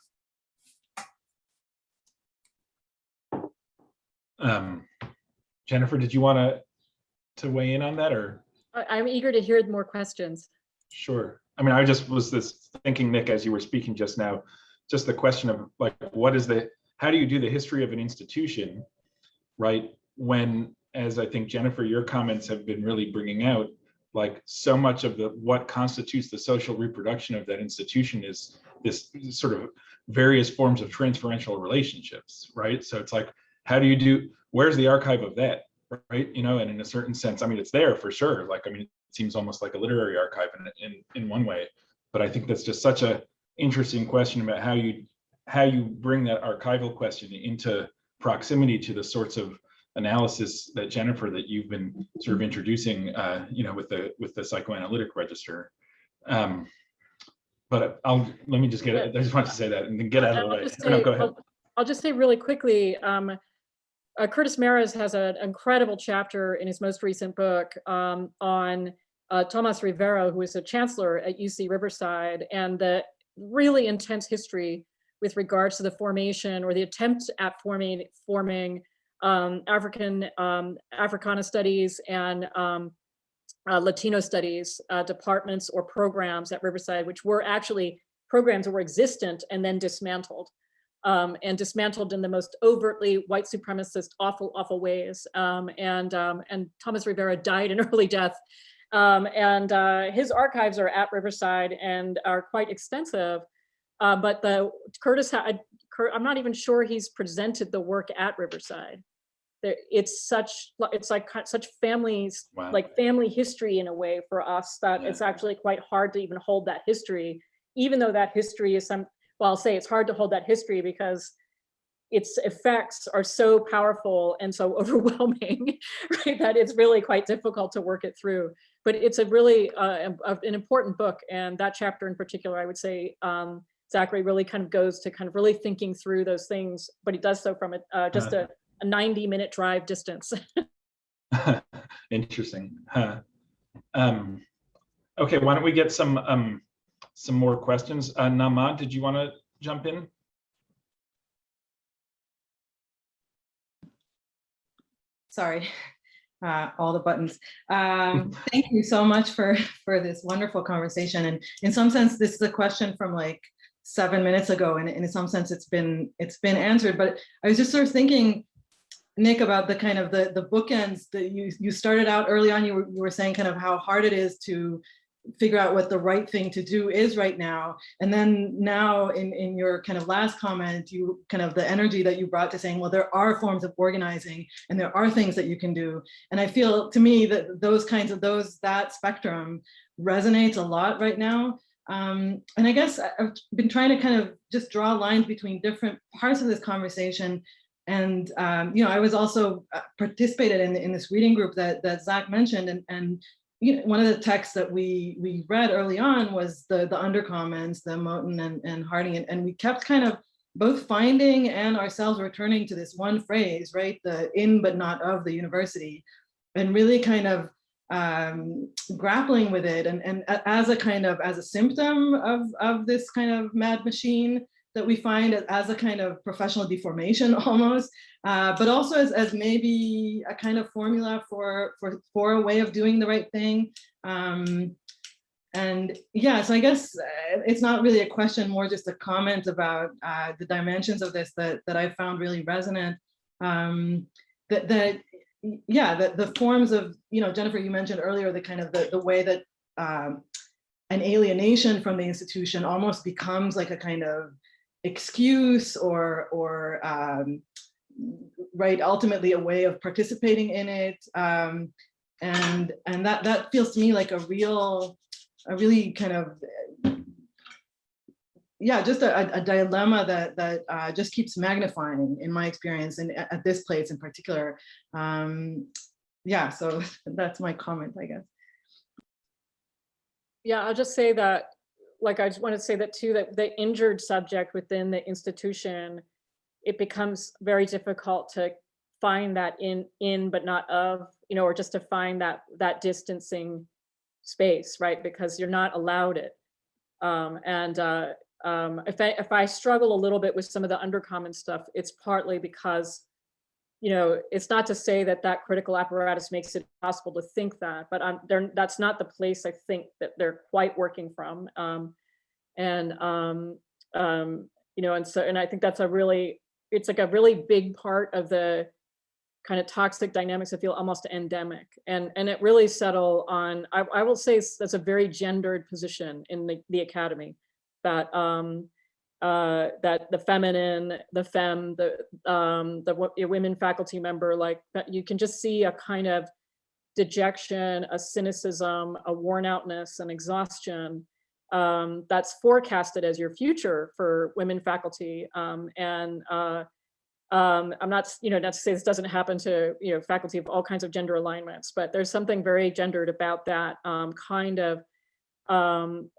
Jennifer, did you want to weigh in on that, or? I'm eager to hear more questions. Sure. I mean, I just was thinking, Nick, as you were speaking just now, just the question of like, how do you do the history of an institution, right? When, as I think Jennifer, your comments have been really bringing out, like so much of what constitutes the social reproduction of that institution is this sort of various forms of transferential relationships, right? So it's like, where's the archive of that, right? And in a certain sense, I mean, it's there for sure. Like, I mean, it seems almost like a literary archive in one way, but I think that's just such a interesting question about how you bring that archival question into proximity to the sorts of analysis that Jennifer, that you've been sort of introducing, with the psychoanalytic register. But let me just I just want to say that and then get out of the way. No, go ahead. I'll just say really quickly, Curtis Meres has an incredible chapter in his most recent book on Tomas Rivera, who is a chancellor at UC Riverside, and the really intense history with regards to the formation or the attempt at forming Africana studies and Latino studies departments or programs at Riverside, which were actually programs that were existent and then dismantled. And dismantled in the most overtly white supremacist, awful ways. And Thomas Rivera died an early death. His archives are at Riverside and are quite extensive. But I'm not even sure he's presented the work at Riverside. It's like such families, Wow. like family history in a way for us that it's actually quite hard to even hold that history, even though that history is I'll say it's hard to hold that history because its effects are so powerful and so overwhelming, right, that it's really quite difficult to work it through. But it's a really an important book, and that chapter in particular, I would say, Zachary really kind of goes to kind of really thinking through those things, but he does so from just a 90-minute drive distance. Interesting. Okay, why don't we get some more questions? Namad, did you want to jump in? Sorry, all the buttons. Thank you so much for this wonderful conversation. And in some sense, this is a question from like 7 minutes ago, and in some sense, it's been answered. But I was just sort of thinking, Nick, about the kind of the bookends that you started out early on. You were saying kind of how hard it is to figure out what the right thing to do is right now. And then now in your kind of last comment, you kind of the energy that you brought to saying, well, there are forms of organizing and there are things that you can do. And I feel, to me, that that spectrum resonates a lot right now. And I guess I've been trying to kind of just draw lines between different parts of this conversation. And I was also participated in this reading group that Zach mentioned, and one of the texts that we read early on was the undercommons, the Moten and Harding, and we kept kind of both finding and ourselves returning to this one phrase, right? The in but not of the university, and really kind of grappling with it, and as a symptom of this kind of mad machine that we find as a kind of professional deformation almost, but also as maybe a kind of formula for a way of doing the right thing. And yeah, so I guess it's not really a question, more just a comment about the dimensions of this that I found really resonant. The forms of, Jennifer, you mentioned earlier, the kind of the way that an alienation from the institution almost becomes like a kind of excuse or right, ultimately a way of participating in it, and that feels to me like a really kind of just a dilemma that just keeps magnifying in my experience, and at this place in particular. So that's my comment, I guess. Yeah, I'll just say that, I just want to say that too, that the injured subject within the institution, it becomes very difficult to find that in but not of, or just to find that distancing space, right? Because you're not allowed it. If I struggle a little bit with some of the undercommon stuff, it's partly because you know, it's not to say that that critical apparatus makes it possible to think that, but that's not the place I think that they're quite working from. And you know, and I think that's it's like a really big part of the kind of toxic dynamics that feel almost endemic. And it really settle on, I will say that's a very gendered position in the academy, that that the feminine, the femme, the women faculty member, like that you can just see a kind of dejection, a cynicism, a worn outness, and exhaustion that's forecasted as your future for women faculty. I'm not, you know, not to say this doesn't happen to, you know, faculty of all kinds of gender alignments, but there's something very gendered about that kind of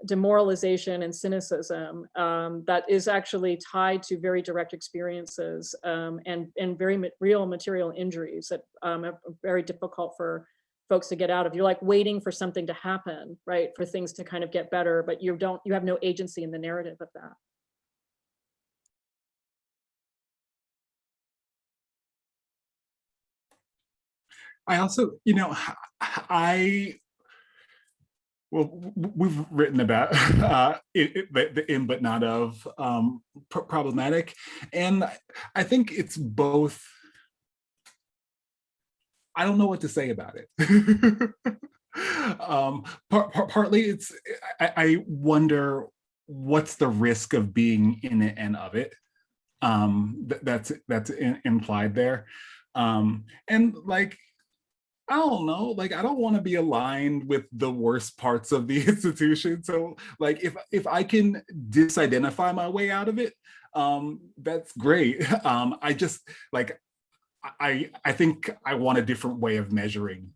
demoralization and cynicism that is actually tied to very direct experiences and very real material injuries that are very difficult for folks to get out of. You're like waiting for something to happen, right? For things to kind of get better, but you have no agency in the narrative of that. I also, you know, we've written about the in but not of problematic, and I think it's both. I don't know what to say about it. Partly, it's I wonder what's the risk of being in it and of it. That's implied there, and like, I don't know, like, I don't want to be aligned with the worst parts of the institution. So like, if I can disidentify my way out of it, that's great. I just like, I think I want a different way of measuring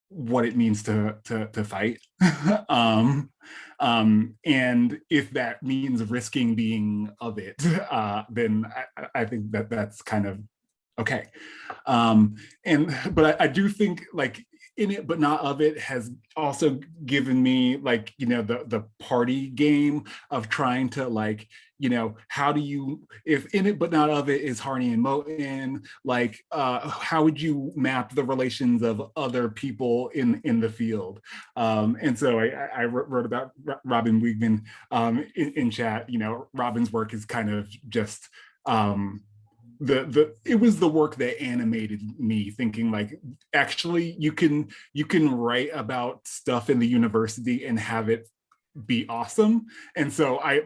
what it means to fight. And if that means risking being of it, then I think that's kind of okay. But I do think, like, in it but not of it has also given me, like, you know, the party game of trying to, like, you know, how do you, if in it but not of it is Harney and Moten, like, how would you map the relations of other people in the field? And so I wrote about Robin Wiegman in chat. You know, Robin's work is kind of just it was the work that animated me thinking, like, actually you can write about stuff in the university and have it be awesome. And so I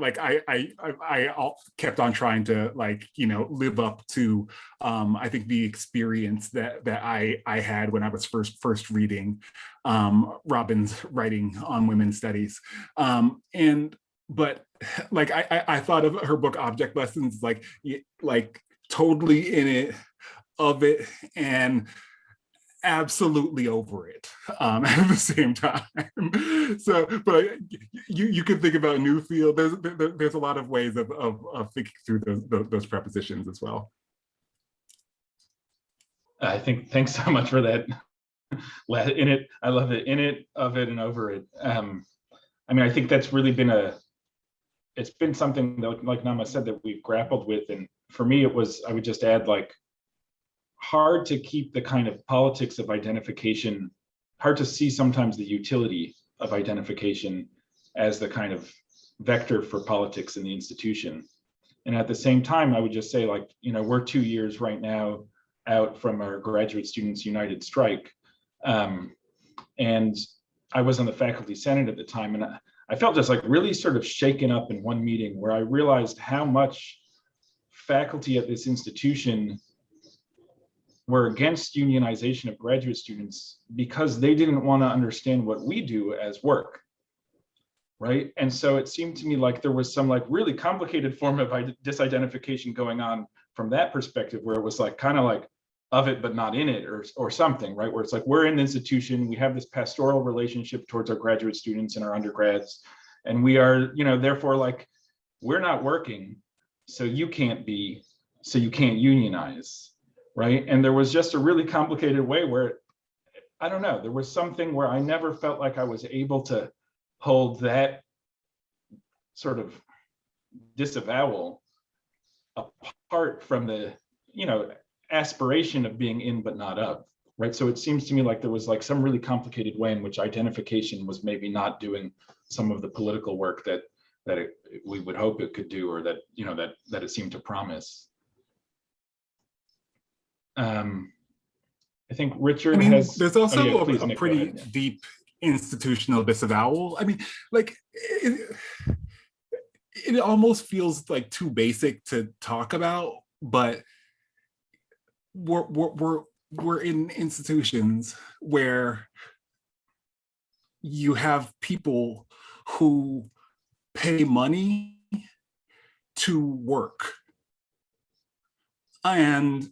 kept on trying to, like, you know, live up to I think the experience that I had when I was first reading Robin's writing on women's studies. But like, I thought of her book Object Lessons like totally in it, of it, and absolutely over it at the same time. So, but you can think about Newfield. There's a lot of ways of thinking through those prepositions as well. I think, thanks so much for that. In it, I love it. In it, of it, and over it. I mean, I think that's really been it's been something that, like Nama said, that we've grappled with. And for me, it was, I would just add, like, hard to keep the kind of politics of identification, hard to see sometimes the utility of identification as the kind of vector for politics in the institution. And at the same time, I would just say, like, you know, we're 2 years right now out from our Graduate Students United strike. And I was on the faculty senate at the time, and I felt just like really sort of shaken up in one meeting where I realized how much faculty at this institution were against unionization of graduate students because they didn't want to understand what we do as work, right? And so it seemed to me like there was some, like, really complicated form of disidentification going on from that perspective, where it was like kind of like of it but not in it, or something, right? Where it's like, we're in the institution, we have this pastoral relationship towards our graduate students and our undergrads, and we are, you know, therefore, like, we're not working, so you can't be, so you can't unionize, right? And there was just a really complicated way where, I don't know, there was something where I never felt like I was able to hold that sort of disavowal apart from the aspiration of being in but not of, right? So it seems to me like there was like some really complicated way in which identification was maybe not doing some of the political work that we would hope it could do, or that that it seemed to promise. I think Richard has. There's also please, a Nick, go pretty ahead. deep institutional disavowal. I mean, like it almost feels like too basic to talk about, but we're in institutions where you have people who pay money to work. And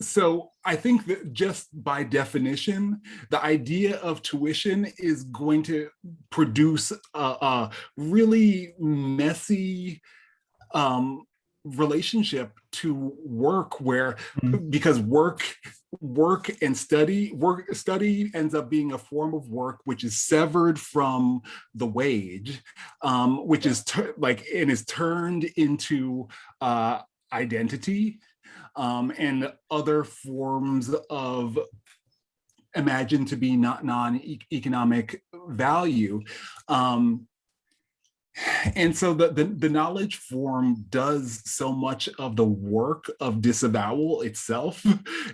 so I think that just by definition, the idea of tuition is going to produce a really messy relationship to work, where because study ends up being a form of work which is severed from the wage, which is is turned into identity and other forms of imagined to be non-economic value. And so the knowledge form does so much of the work of disavowal itself.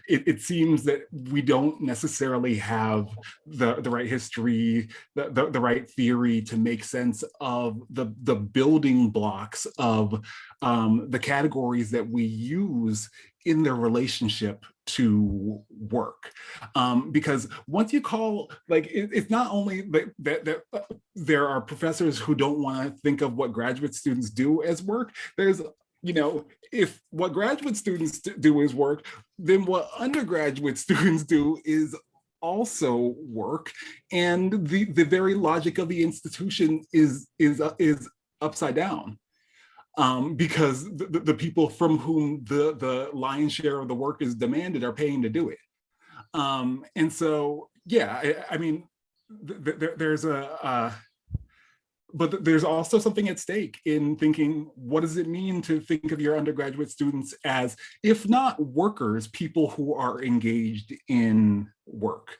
It seems that we don't necessarily have the right history, the right theory to make sense of the building blocks of the categories that we use in their relationship to work. Because once you call, it's not only that there are professors who don't want to think of what graduate students do as work. There's, if what graduate students do is work, then what undergraduate students do is also work. And the very logic of the institution is upside down. Because the people from whom the lion's share of the work is demanded are paying to do it. And so, yeah, I mean, but there's also something at stake in thinking, what does it mean to think of your undergraduate students as, if not workers, people who are engaged in work?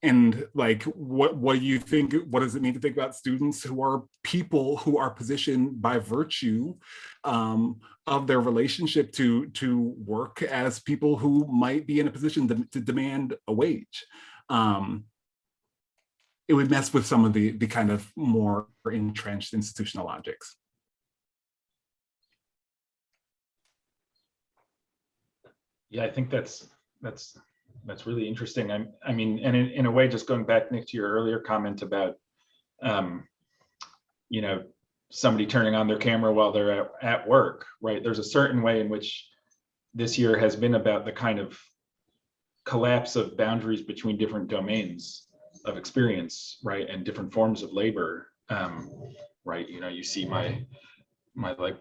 And what do you think, what does it mean to think about students who are people who are positioned by virtue of their relationship to work as people who might be in a position to demand a wage? It would mess with some of the kind of more entrenched institutional logics. Yeah, I think that's really interesting. I mean, and in a way, just going back, Nick, to your earlier comment about, somebody turning on their camera while they're at work, right? There's a certain way in which this year has been about the kind of collapse of boundaries between different domains of experience, right, and different forms of labor, right? You see my like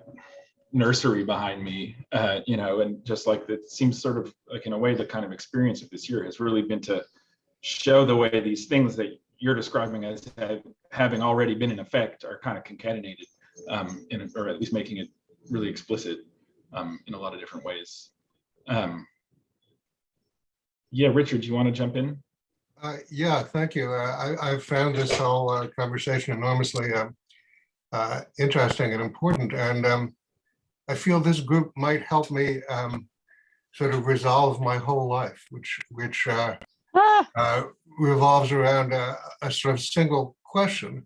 nursery behind me, and just like that seems sort of like, in a way, the kind of experience of this year has really been to show the way these things that you're describing as having already been in effect are kind of concatenated, or at least making it really explicit in a lot of different ways. Yeah, Richard, do you want to jump in? Yeah, thank you. I found this whole conversation enormously interesting and important, and I feel this group might help me sort of resolve my whole life, which revolves around a sort of single question.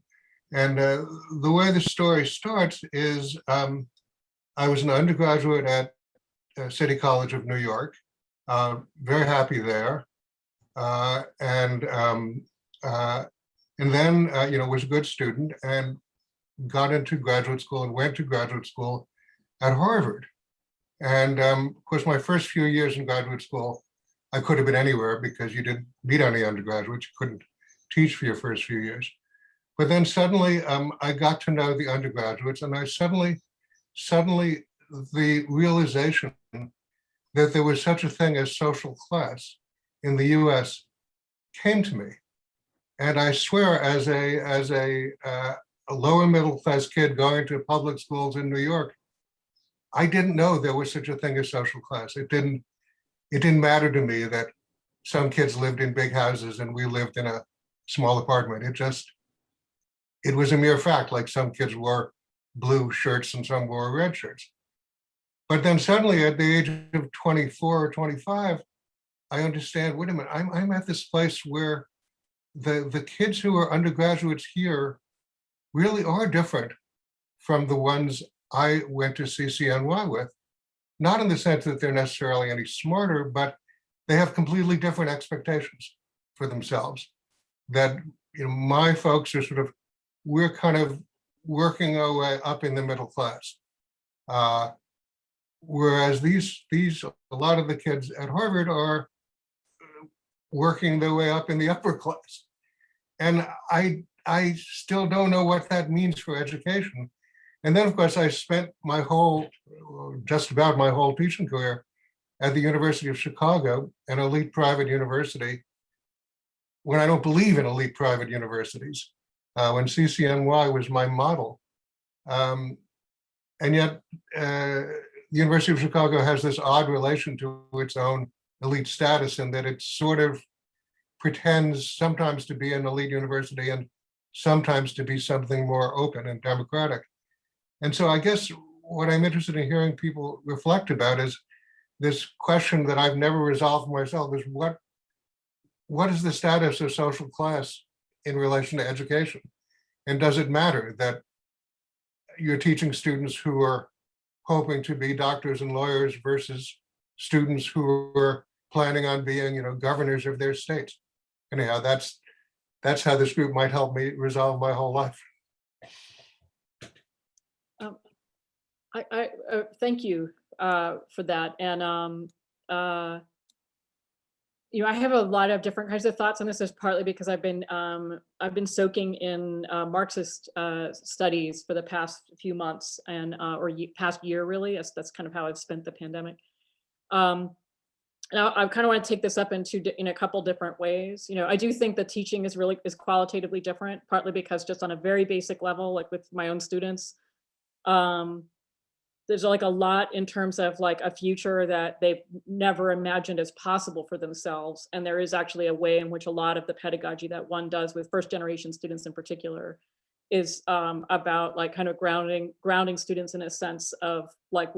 And the way the story starts is I was an undergraduate at City College of New York, very happy there. And then, was a good student and got into graduate school and went to graduate school at Harvard. And of course, my first few years in graduate school, I could have been anywhere because you didn't meet any undergraduates. You couldn't teach for your first few years. But then suddenly I got to know the undergraduates, and I suddenly the realization that there was such a thing as social class in the US came to me. And I swear, as a lower middle class kid going to public schools in New York, I didn't know there was such a thing as social class. It didn't matter to me that some kids lived in big houses and we lived in a small apartment. It was a mere fact, like some kids wore blue shirts and some wore red shirts. But then suddenly at the age of 24 or 25, I understand, wait a minute, I'm at this place where the kids who are undergraduates here really are different from the ones I went to CCNY with. Not in the sense that they're necessarily any smarter, but they have completely different expectations for themselves. That, you know, my folks are we're kind of working our way up in the middle class. Whereas a lot of the kids at Harvard are working their way up in the upper class. And I still don't know what that means for education. And then, of course, I spent just about my whole teaching career at the University of Chicago, an elite private university, when I don't believe in elite private universities, when CCNY was my model. And yet, the University of Chicago has this odd relation to its own elite status in that it sort of pretends sometimes to be an elite university and sometimes to be something more open and democratic. And so I guess what I'm interested in hearing people reflect about is this question that I've never resolved for myself is what is the status of social class in relation to education? And does it matter that you're teaching students who are hoping to be doctors and lawyers versus students who are planning on being, governors of their states? Anyhow, that's how this group might help me resolve my whole life. I thank you for that. And I have a lot of different kinds of thoughts on this. Is partly because I've been soaking in Marxist studies for the past few months and past year really. That's kind of how I've spent the pandemic. Now I kind of want to take this up in a couple different ways. I do think the teaching is qualitatively different, partly because just on a very basic level, like with my own students, there's like a lot in terms of like a future that they've never imagined as possible for themselves. And there is actually a way in which a lot of the pedagogy that one does with first generation students in particular is about like kind of grounding students in a sense of like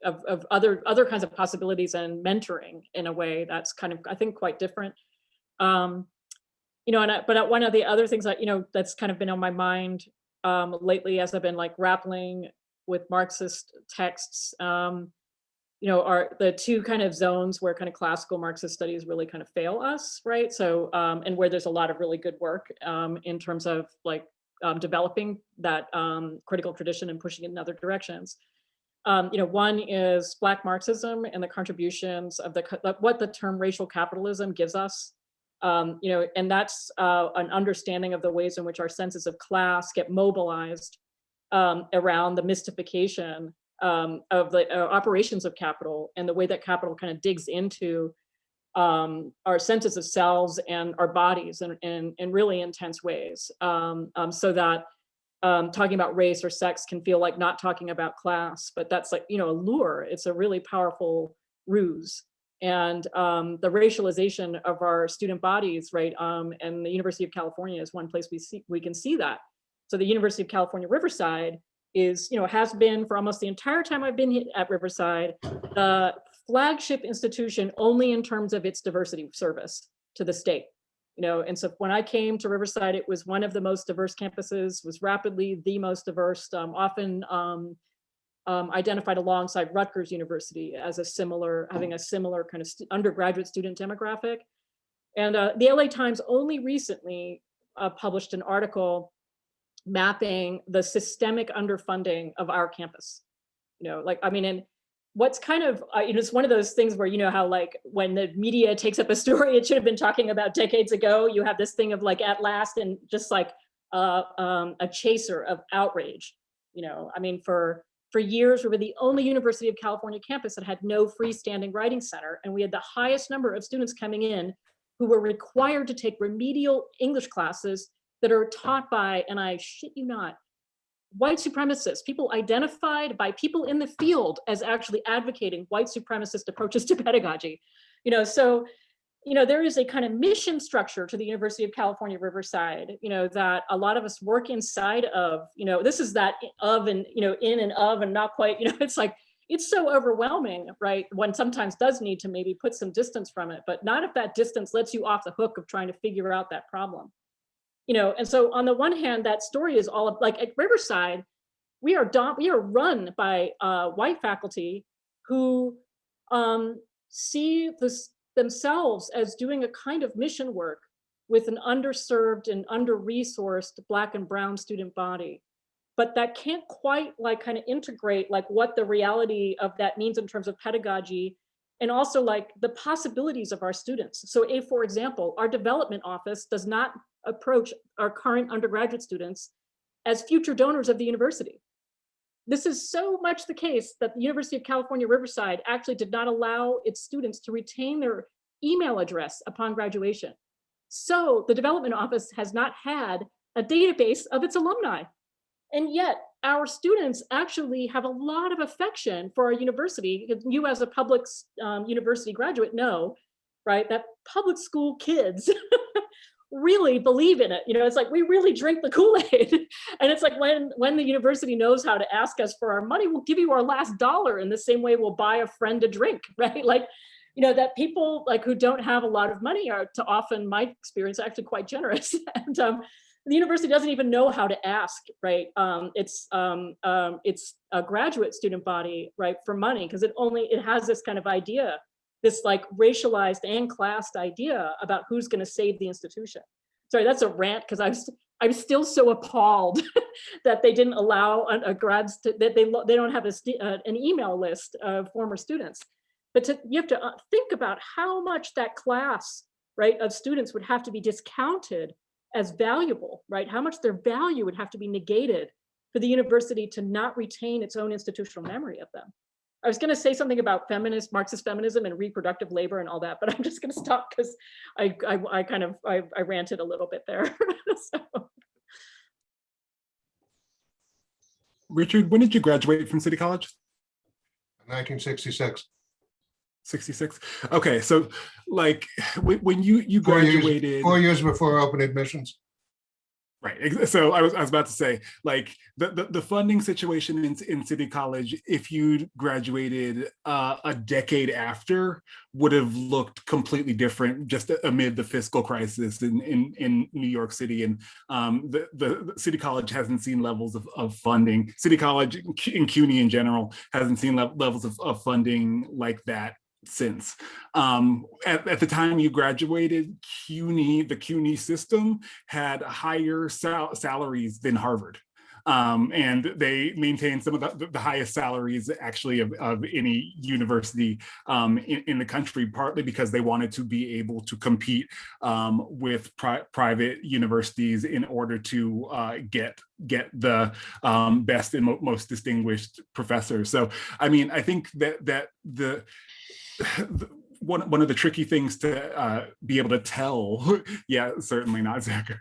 of other kinds of possibilities and mentoring in a way that's kind of, I think, quite different. But one of the other things that, that's kind of been on my mind lately as I've been like grappling with Marxist texts, are the two kind of zones where kind of classical Marxist studies really kind of fail us, right? So, and where there's a lot of really good work in terms of like developing that critical tradition and pushing it in other directions. One is Black Marxism and the contributions of what the term racial capitalism gives us. And that's an understanding of the ways in which our senses of class get mobilized around the mystification of the operations of capital and the way that capital kind of digs into our senses of selves and our bodies in really intense ways, so that talking about race or sex can feel like not talking about class, but that's like, a lure. It's a really powerful ruse. And the racialization of our student bodies, right? And the University of California is one place we can see that. So the University of California, Riverside is, has been for almost the entire time I've been at Riverside, the flagship institution only in terms of its diversity service to the state. And so when I came to Riverside, it was one of the most diverse campuses, was rapidly the most diverse, often identified alongside Rutgers University as having a similar kind of undergraduate student demographic. And the LA Times only recently published an article mapping the systemic underfunding of our campus. And what's kind of, it's one of those things where, how like when the media takes up a story it should have been talking about decades ago, you have this thing of like at last and just like a chaser of outrage. For years we were the only University of California campus that had no freestanding writing center, and we had the highest number of students coming in who were required to take remedial English classes that are taught by, and I shit you not, white supremacists, people identified by people in the field as actually advocating white supremacist approaches to pedagogy. So there is a kind of mission structure to the University of California, Riverside, that a lot of us work inside of, this is that of and, in and of and not quite, it's like, it's so overwhelming, right? One sometimes does need to maybe put some distance from it, but not if that distance lets you off the hook of trying to figure out that problem. And so on the one hand, that story is all like at Riverside, we are run by white faculty who see this themselves as doing a kind of mission work with an underserved and under-resourced Black and brown student body. But that can't quite kind of integrate what the reality of that means in terms of pedagogy and also the possibilities of our students. So for example, our development office does not approach our current undergraduate students as future donors of the university. This is so much the case that the University of California, Riverside actually did not allow its students to retain their email address upon graduation. So the development office has not had a database of its alumni. And yet our students actually have a lot of affection for our university. You as a public university graduate know, right, that public school kids really believe in it. It's like, we really drink the Kool-Aid. And it's like when the university knows how to ask us for our money, we'll give you our last dollar in the same way we'll buy a friend a drink, right? That people who don't have a lot of money are, to often my experience, actually quite generous. And the university doesn't even know how to ask, right? It's a graduate student body, right, for money, because it has this kind of idea, this racialized and classed idea about who's going to save the institution. Sorry, that's a rant, because I'm still so appalled that they didn't allow a grads that they don't have an email list of former students. But you have to think about how much that class, right, of students would have to be discounted as valuable, right? How much their value would have to be negated for the university to not retain its own institutional memory of them. I was going to say something about Marxist feminism and reproductive labor and all that, but I'm just going to stop because I ranted a little bit there. So. Richard, when did you graduate from City College? 1966. 66. Okay, so when you graduated 4 years before open admissions. Right. So I was about to say, the funding situation in City College, if you graduated a decade after, would have looked completely different just amid the fiscal crisis in New York City. And the City College hasn't seen levels of funding. City College in CUNY in general hasn't seen levels of funding like that since. At the time you graduated, the CUNY system had higher salaries than Harvard. And they maintained some of the highest salaries actually of any university in the country, partly because they wanted to be able to compete with private universities in order to get the best and most distinguished professors. So, I mean, I think that one of the tricky things to be able to tell, yeah, certainly not Zachary,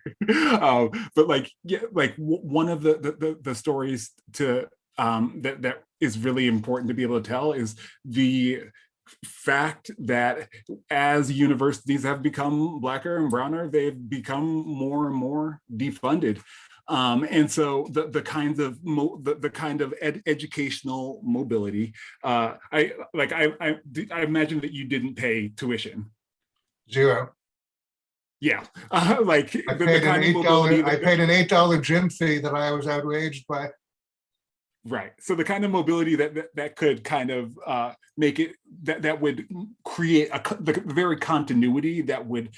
but one of the stories to that is really important to be able to tell is the fact that as universities have become Blacker and browner, they've become more and more defunded. And so the kind of educational mobility, I imagine that you didn't pay tuition. Zero. Yeah, I paid an $8 gym fee that I was outraged by. Right. So the kind of mobility that could kind of make it that would create the very continuity that would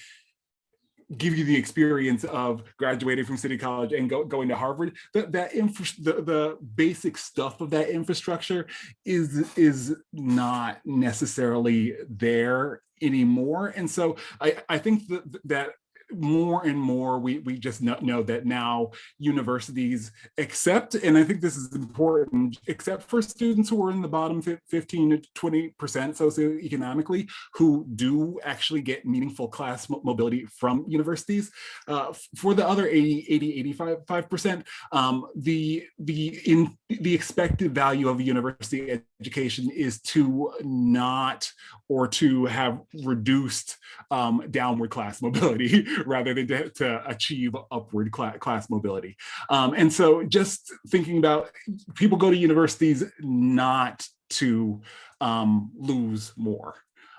give you the experience of graduating from City College and going to Harvard. The basic stuff of that infrastructure is not necessarily there anymore. And so I think that more and more, we just know that now universities accept, and I think this is important, except for students who are in the bottom 15 to 20% socioeconomically, who do actually get meaningful class mobility from universities. For the other 85%, the expected value of a university education is to not, or to have reduced downward class mobility rather than to achieve upward class mobility. And so just thinking about, people go to universities not to lose more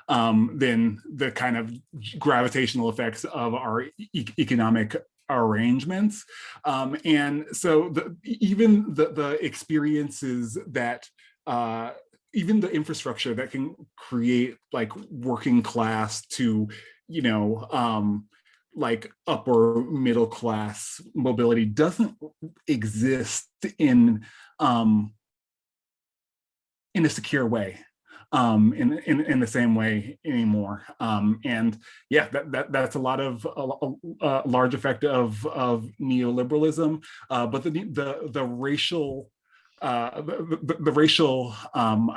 than the kind of gravitational effects of our economic arrangements. And so even the experiences that even the infrastructure that can create like working class to, you know, like upper middle class mobility doesn't exist in a secure way, in the same way anymore. And yeah, that's a large effect of neoliberalism, but the racial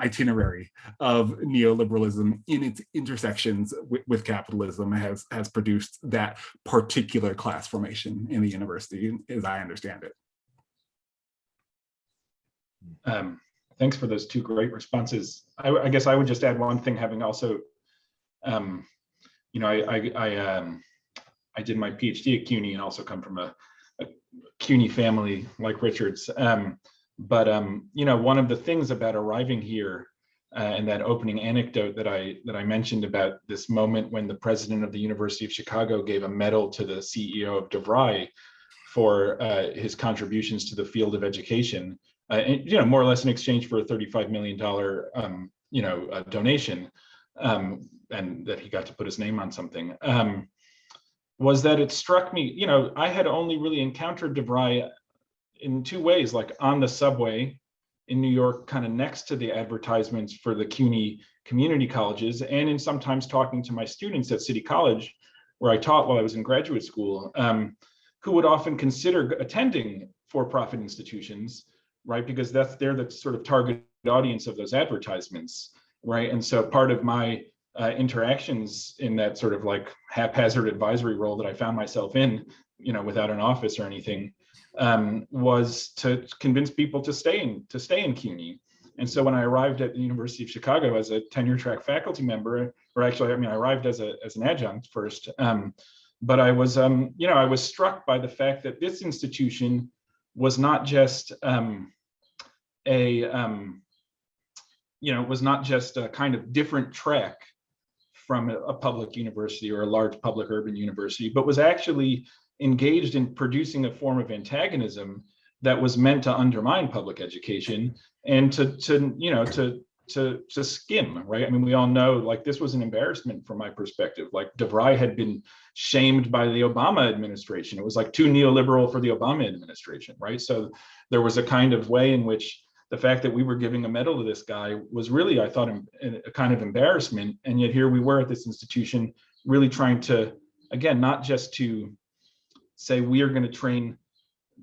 itinerary of neoliberalism in its intersections with capitalism has produced that particular class formation in the university, as I understand it. Thanks for those two great responses. I guess I would just add one thing, having also, you know, I did my PhD at CUNY and also come from a CUNY family like Richard's. But you know, one of the things about arriving here and that opening anecdote that I mentioned about this moment when the president of the University of Chicago gave a medal to the CEO of DeVry for his contributions to the field of education, and, you know, more or less in exchange for a $35 million you know, donation, and that he got to put his name on something, was that it struck me, you know, I had only really encountered DeVry in two ways, like on the subway in New York, kind of next to the advertisements for the CUNY community colleges, and in sometimes talking to my students at City College, where I taught while I was in graduate school, who would often consider attending for-profit institutions, right? Because they're the sort of target audience of those advertisements, right? And so part of my interactions in that sort of like haphazard advisory role that I found myself in, you know, without an office or anything, was to convince people to stay in CUNY. And so when I arrived at the University of Chicago as a tenure track faculty member, or actually, I mean, I arrived as an adjunct first, but I was, you know, I was struck by the fact that this institution was not just you know, was not just a kind of different track from a public university or a large public urban university, but was actually engaged in producing a form of antagonism that was meant to undermine public education and to you know, to skim, right? I mean, we all know, like, this was an embarrassment from my perspective. Like, DeVry had been shamed by the Obama administration. It was like too neoliberal for the Obama administration, right? So there was a kind of way in which the fact that we were giving a medal to this guy was really, I thought, a kind of embarrassment. And yet here we were at this institution really trying to, again, not just to say we are going to train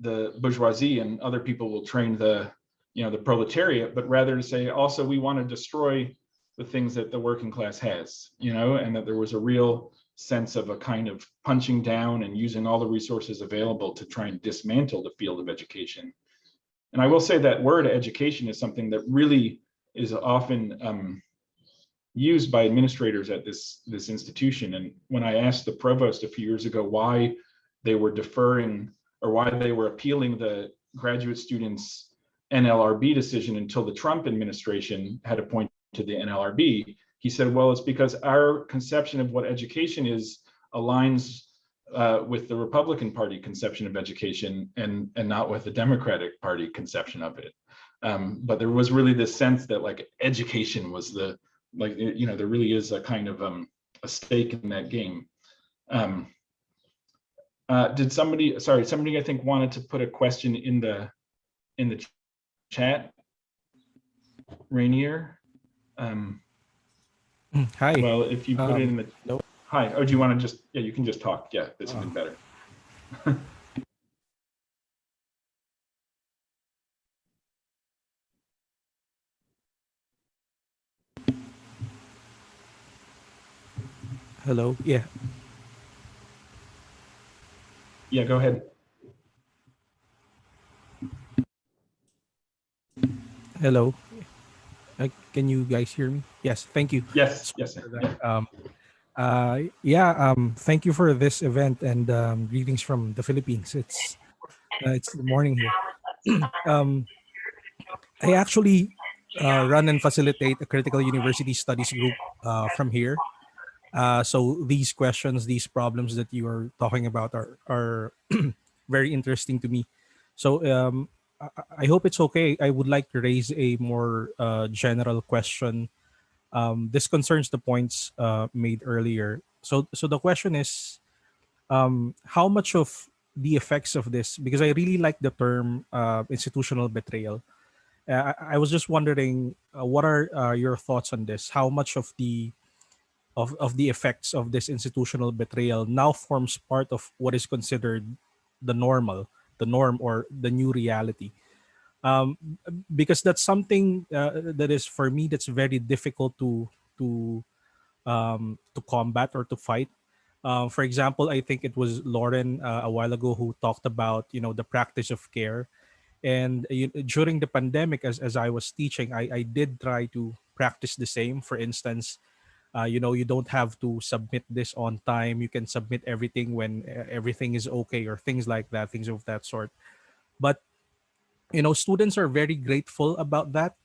the bourgeoisie and other people will train the, you know, the proletariat, but rather to say also we want to destroy the things that the working class has, you know, and that there was a real sense of a kind of punching down and using all the resources available to try and dismantle the field of education. And I will say that word education is something that really is often used by administrators at this institution. And when I asked the provost a few years ago why they were deferring or why they were appealing the graduate students' NLRB decision until the Trump administration had appointed the NLRB, he said, well, it's because our conception of what education is aligns with the Republican Party conception of education and not with the Democratic Party conception of it. But there was really this sense that like education was the, like, you know, there really is a kind of a stake in that game. Did somebody, sorry, somebody I think wanted to put a question in the chat? Rainier? Hi. Well, if you put it in the, No. Hi. Oh, do you want to just, yeah, you can just talk. Yeah, this would be better. Hello. Yeah. Yeah, go ahead. Hello. Can you guys hear me? Yes. Thank you. Yes, Sorry yes. for Yeah. that. Thank you for this event and greetings from the Philippines. It's the morning here. um, I actually run and facilitate a critical university studies group from here. So these questions, these problems that you are talking about are very interesting to me. So I hope it's okay. I would like to raise a more general question. This concerns the points made earlier. So the question is, how much of the effects of this? Because I really like the term institutional betrayal. I was just wondering, what are your thoughts on this? How much of the effects of this institutional betrayal now forms part of what is considered the norm, or the new reality? um, because that's something that is, for me, that's very difficult to combat or to fight. For example, I think it was Lauren a while ago who talked about, the practice of care. And during the pandemic, as I was teaching, I did try to practice the same. For instance, you don't have to submit this on time. You can submit everything when everything is okay, or things like that, things of that sort. But students are very grateful about that.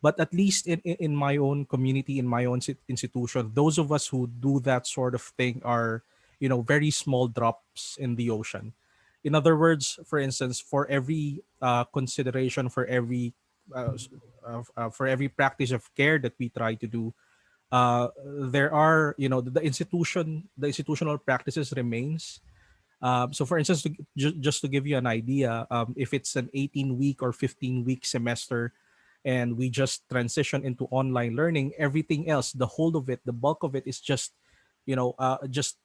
But at least in my own community, in my own institution, those of us who do that sort of thing are, very small drops in the ocean. In other words, for instance, for every consideration, for every practice of care that we try to do, there are, the institutional practices remains. So for instance, just to give you an idea, if it's an 18-week or 15-week semester, and we just transition into online learning, everything else, the whole of it, the bulk of it, is just, just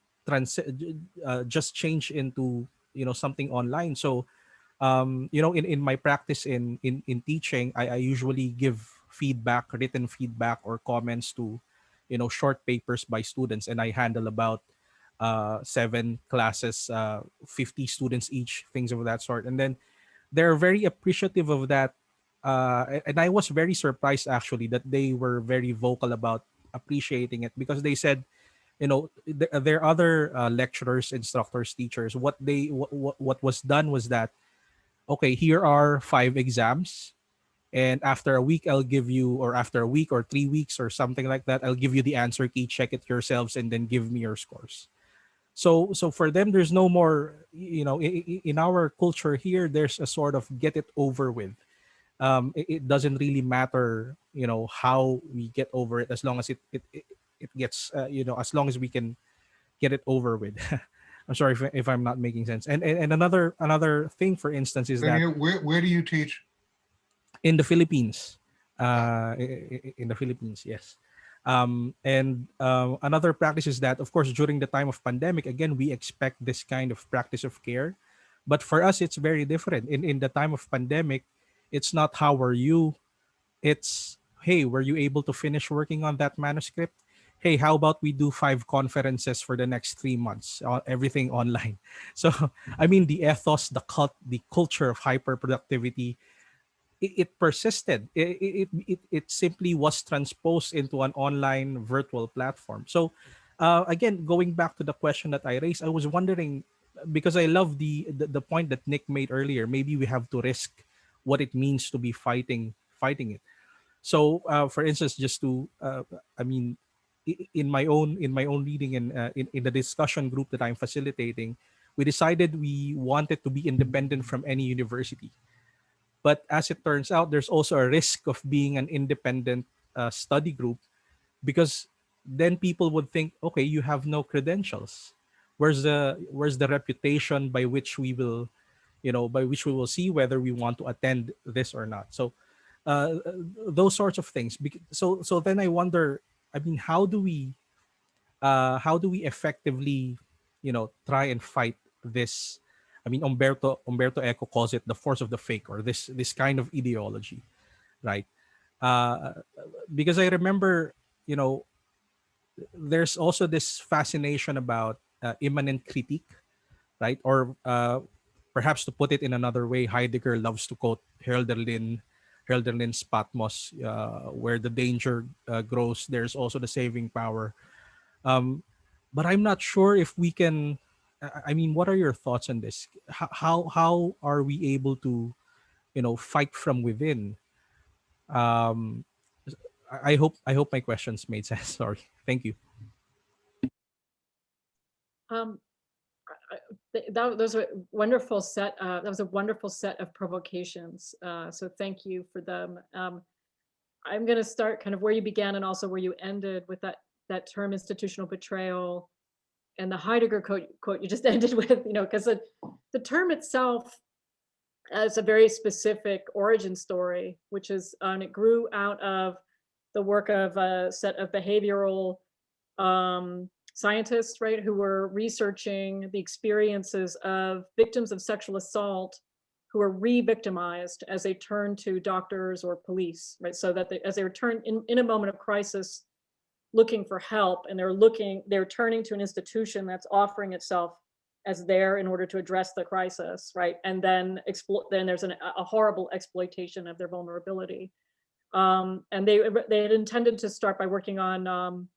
change into, something online. So in my practice in teaching, I usually give feedback, written feedback or comments to, short papers by students, and I handle about 7 classes, 50 students each, things of that sort. And then they're very appreciative of that. And I was very surprised, actually, that they were very vocal about appreciating it, because they said, there are other lecturers, instructors, teachers. What was done was that, okay, here are 5 exams, and after a week I'll give you, or after a week or 3 weeks or something like that, I'll give you the answer key, check it yourselves, and then give me your scores. So for them, there's no more, in our culture here, there's a sort of get it over with. It doesn't really matter, how we get over it, as long as it gets, as long as we can get it over with. I'm sorry if I'm not making sense. And another thing, for instance, is that Where do you teach? in the Philippines, in the Philippines, yes. And another practice is that, of course, during the time of pandemic, again, we expect this kind of practice of care. But for us, it's very different. In the time of pandemic, it's not how are you, it's, hey, were you able to finish working on that manuscript? Hey, how about we do 5 conferences for the next 3 months, everything online? So, I mean, the ethos, the culture of hyper productivity, it persisted. It simply was transposed into an online virtual platform. So, again, going back to the question that I raised, I was wondering, because I love the point that Nick made earlier. Maybe we have to risk what it means to be fighting it. So, for instance, just to, I mean, in my own reading, and in the discussion group that I'm facilitating, we decided we wanted to be independent from any university. But as it turns out, there's also a risk of being an independent study group, because then people would think, okay, you have no credentials. Where's the reputation by which we will, see whether we want to attend this or not? So, those sorts of things. So then I wonder, I mean, how do we how do we effectively, try and fight this? I mean, Umberto Eco calls it the force of the fake, or this kind of ideology, right? Uh, because I remember, there's also this fascination about immanent critique, right? Or perhaps to put it in another way, Heidegger loves to quote Hölderlin's Patmos, where the danger grows, there's also the saving power. But I'm not sure if we can. I mean, what are your thoughts on this? How are we able to, fight from within? Um, I hope my questions made sense. Sorry. Thank you. Um, those were wonderful set. That was a wonderful set of provocations. So thank you for them. I'm going to start kind of where you began and also where you ended with that term institutional betrayal and the Heidegger quote you just ended with, because the term itself has a very specific origin story, which is, it grew out of the work of a set of behavioral scientists, right, who were researching the experiences of victims of sexual assault who were re-victimized as they turned to doctors or police, right? So that as they were turned in a moment of crisis, looking for help, and they're turning to an institution that's offering itself as there in order to address the crisis, right? And then there's a horrible exploitation of their vulnerability. And they had intended to start by working on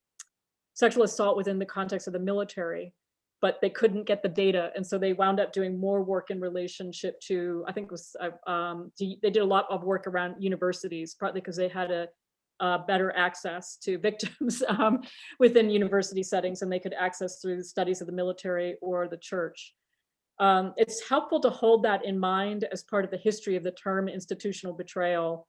sexual assault within the context of the military, but they couldn't get the data. And so they wound up doing more work in relationship to, I think it was, they did a lot of work around universities, partly because they had a better access to victims within university settings than they could access through studies of the military or the church. It's helpful to hold that in mind as part of the history of the term institutional betrayal.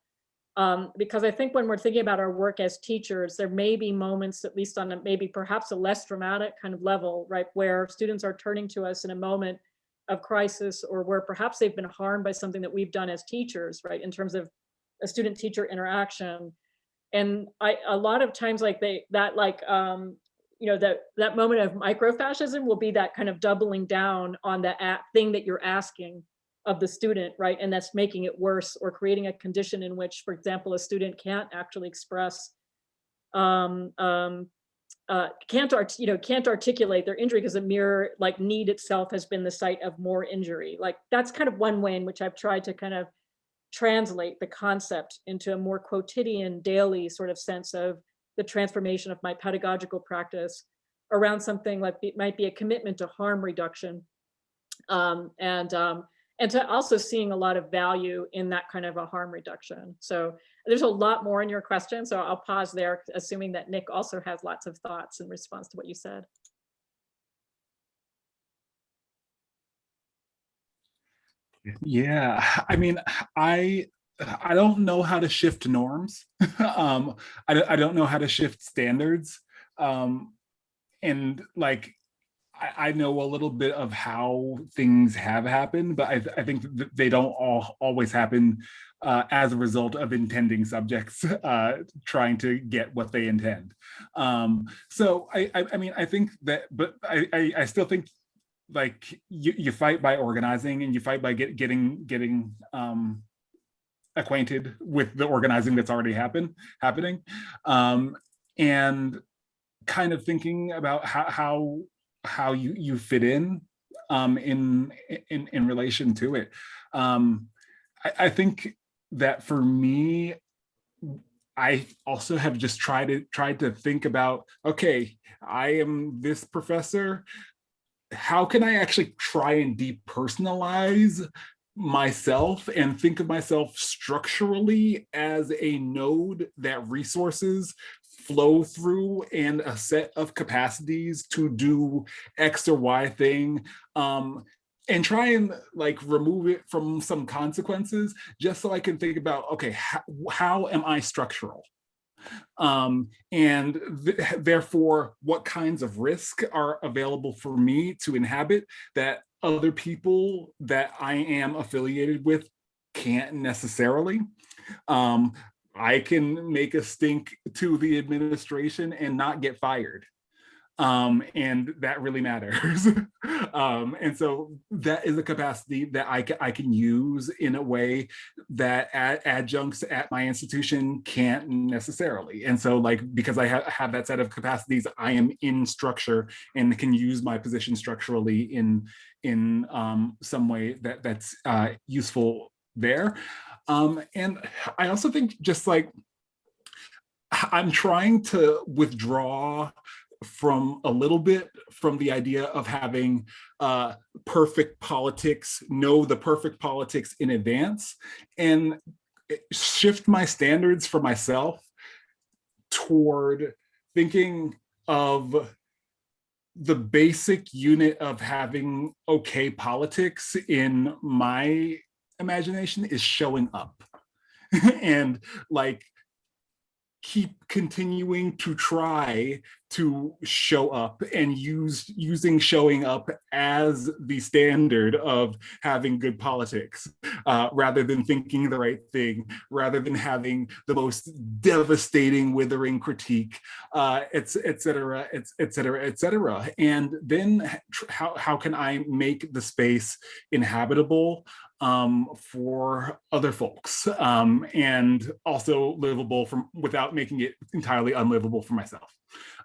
Because I think when we're thinking about our work as teachers, there may be moments, at least on maybe perhaps a less dramatic kind of level, right, where students are turning to us in a moment of crisis, or where perhaps they've been harmed by something that we've done as teachers, right, in terms of a student-teacher interaction. And a lot of times, like that moment of microfascism will be that kind of doubling down on the thing that you're asking of the student, right? And that's making it worse, or creating a condition in which, for example, a student can't actually express, can't articulate their injury because the mere need itself has been the site of more injury. Like that's kind of one way in which I've tried to kind of translate the concept into a more quotidian, daily sort of sense of the transformation of my pedagogical practice around something like it might be a commitment to harm reduction, and to also seeing a lot of value in that kind of a harm reduction. So there's a lot more in your question, so I'll pause there, assuming that Nick also has lots of thoughts in response to what you said. Yeah, I mean, I don't know how to shift norms. I don't know how to shift standards. And like, I know a little bit of how things have happened, but I think they don't always happen as a result of intending subjects trying to get what they intend. So I mean, I think that, but I still think like you fight by organizing, and you fight by getting acquainted with the organizing that's already happening, and kind of thinking about how you fit in relation to it. I think that for me, I also have just tried to think about, okay, I am this professor. How can I actually try and depersonalize myself and think of myself structurally as a node that resources flow through and a set of capacities to do X or Y thing, and try and like remove it from some consequences, just so I can think about, okay, how am I structural? And therefore, what kinds of risk are available for me to inhabit that other people that I am affiliated with can't necessarily. I can make a stink to the administration and not get fired. And that really matters. And so that is a capacity that I can use in a way that adjuncts at my institution can't necessarily. And so like, because I have that set of capacities, I am in structure and can use my position structurally in some way that's useful there. And I also think just like, I'm trying to withdraw from a little bit from the idea of having perfect politics, know the perfect politics in advance, and shift my standards for myself toward thinking of the basic unit of having okay politics in my imagination is showing up. And like, keep continuing to try to show up and using showing up as the standard of having good politics, rather than thinking the right thing, rather than having the most devastating, withering critique, et cetera, et cetera, et cetera. And then how can I make the space inhabitable for other folks, and also livable without making it entirely unlivable for myself.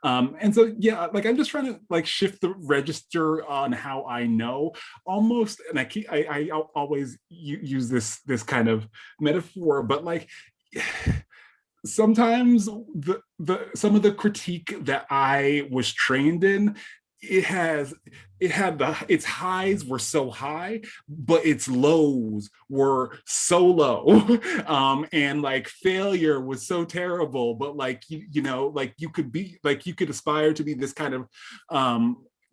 And so, yeah, like I'm just trying to like shift the register on how I know almost, and I always use this kind of metaphor, but like, sometimes some of the critique that I was trained in, its highs were so high, but its lows were so low. And like failure was so terrible, but like, you know, like you could aspire to be this kind of,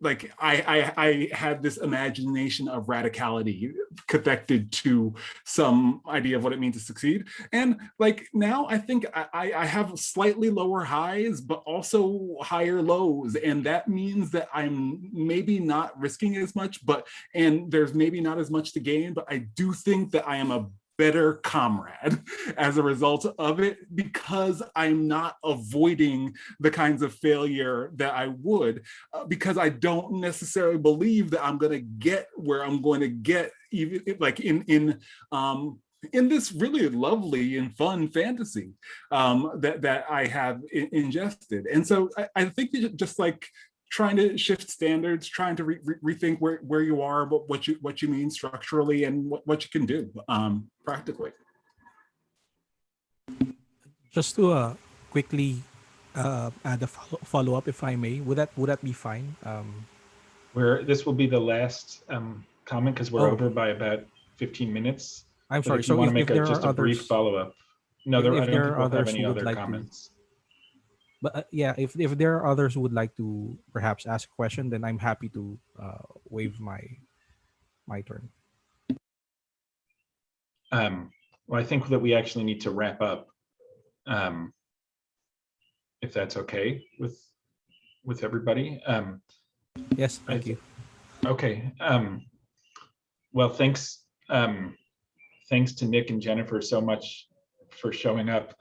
like I had this imagination of radicality connected to some idea of what it means to succeed. And like now I think I have slightly lower highs, but also higher lows. And that means that I'm maybe not risking as much, and there's maybe not as much to gain, but I do think that I am a better comrade as a result of it, because I'm not avoiding the kinds of failure that I would, because I don't necessarily believe that I'm going to get where I'm going to get, even like in this really lovely and fun fantasy that I have ingested. And so I think just like trying to shift standards, trying to rethink where you are, what you mean structurally, and what you can do practically. Just to quickly add a follow up, if I may, would that be fine? This will be the last comment because we're Oh. over by about 15 minutes. I'm But sorry. if you So want to if make there just are a brief others, follow-up. No, if I don't there think are we'll have others any who would other like to- comments. but yeah, if there are others who would like to perhaps ask a question, then I'm happy to waive my turn. Well, I think that we actually need to wrap up, if that's okay with everybody. Yes, thank you. Okay. Well, thanks to Nick and Jennifer so much for showing up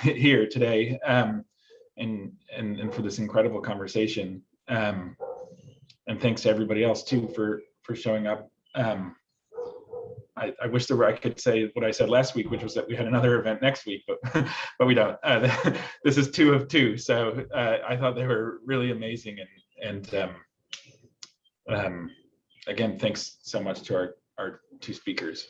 here today, and for this incredible conversation. And thanks to everybody else too for showing up. I wish I could say what I said last week, which was that we had another event next week, but we don't. This is 2 of 2, so I thought they were really amazing, and again, thanks so much to our 2 speakers.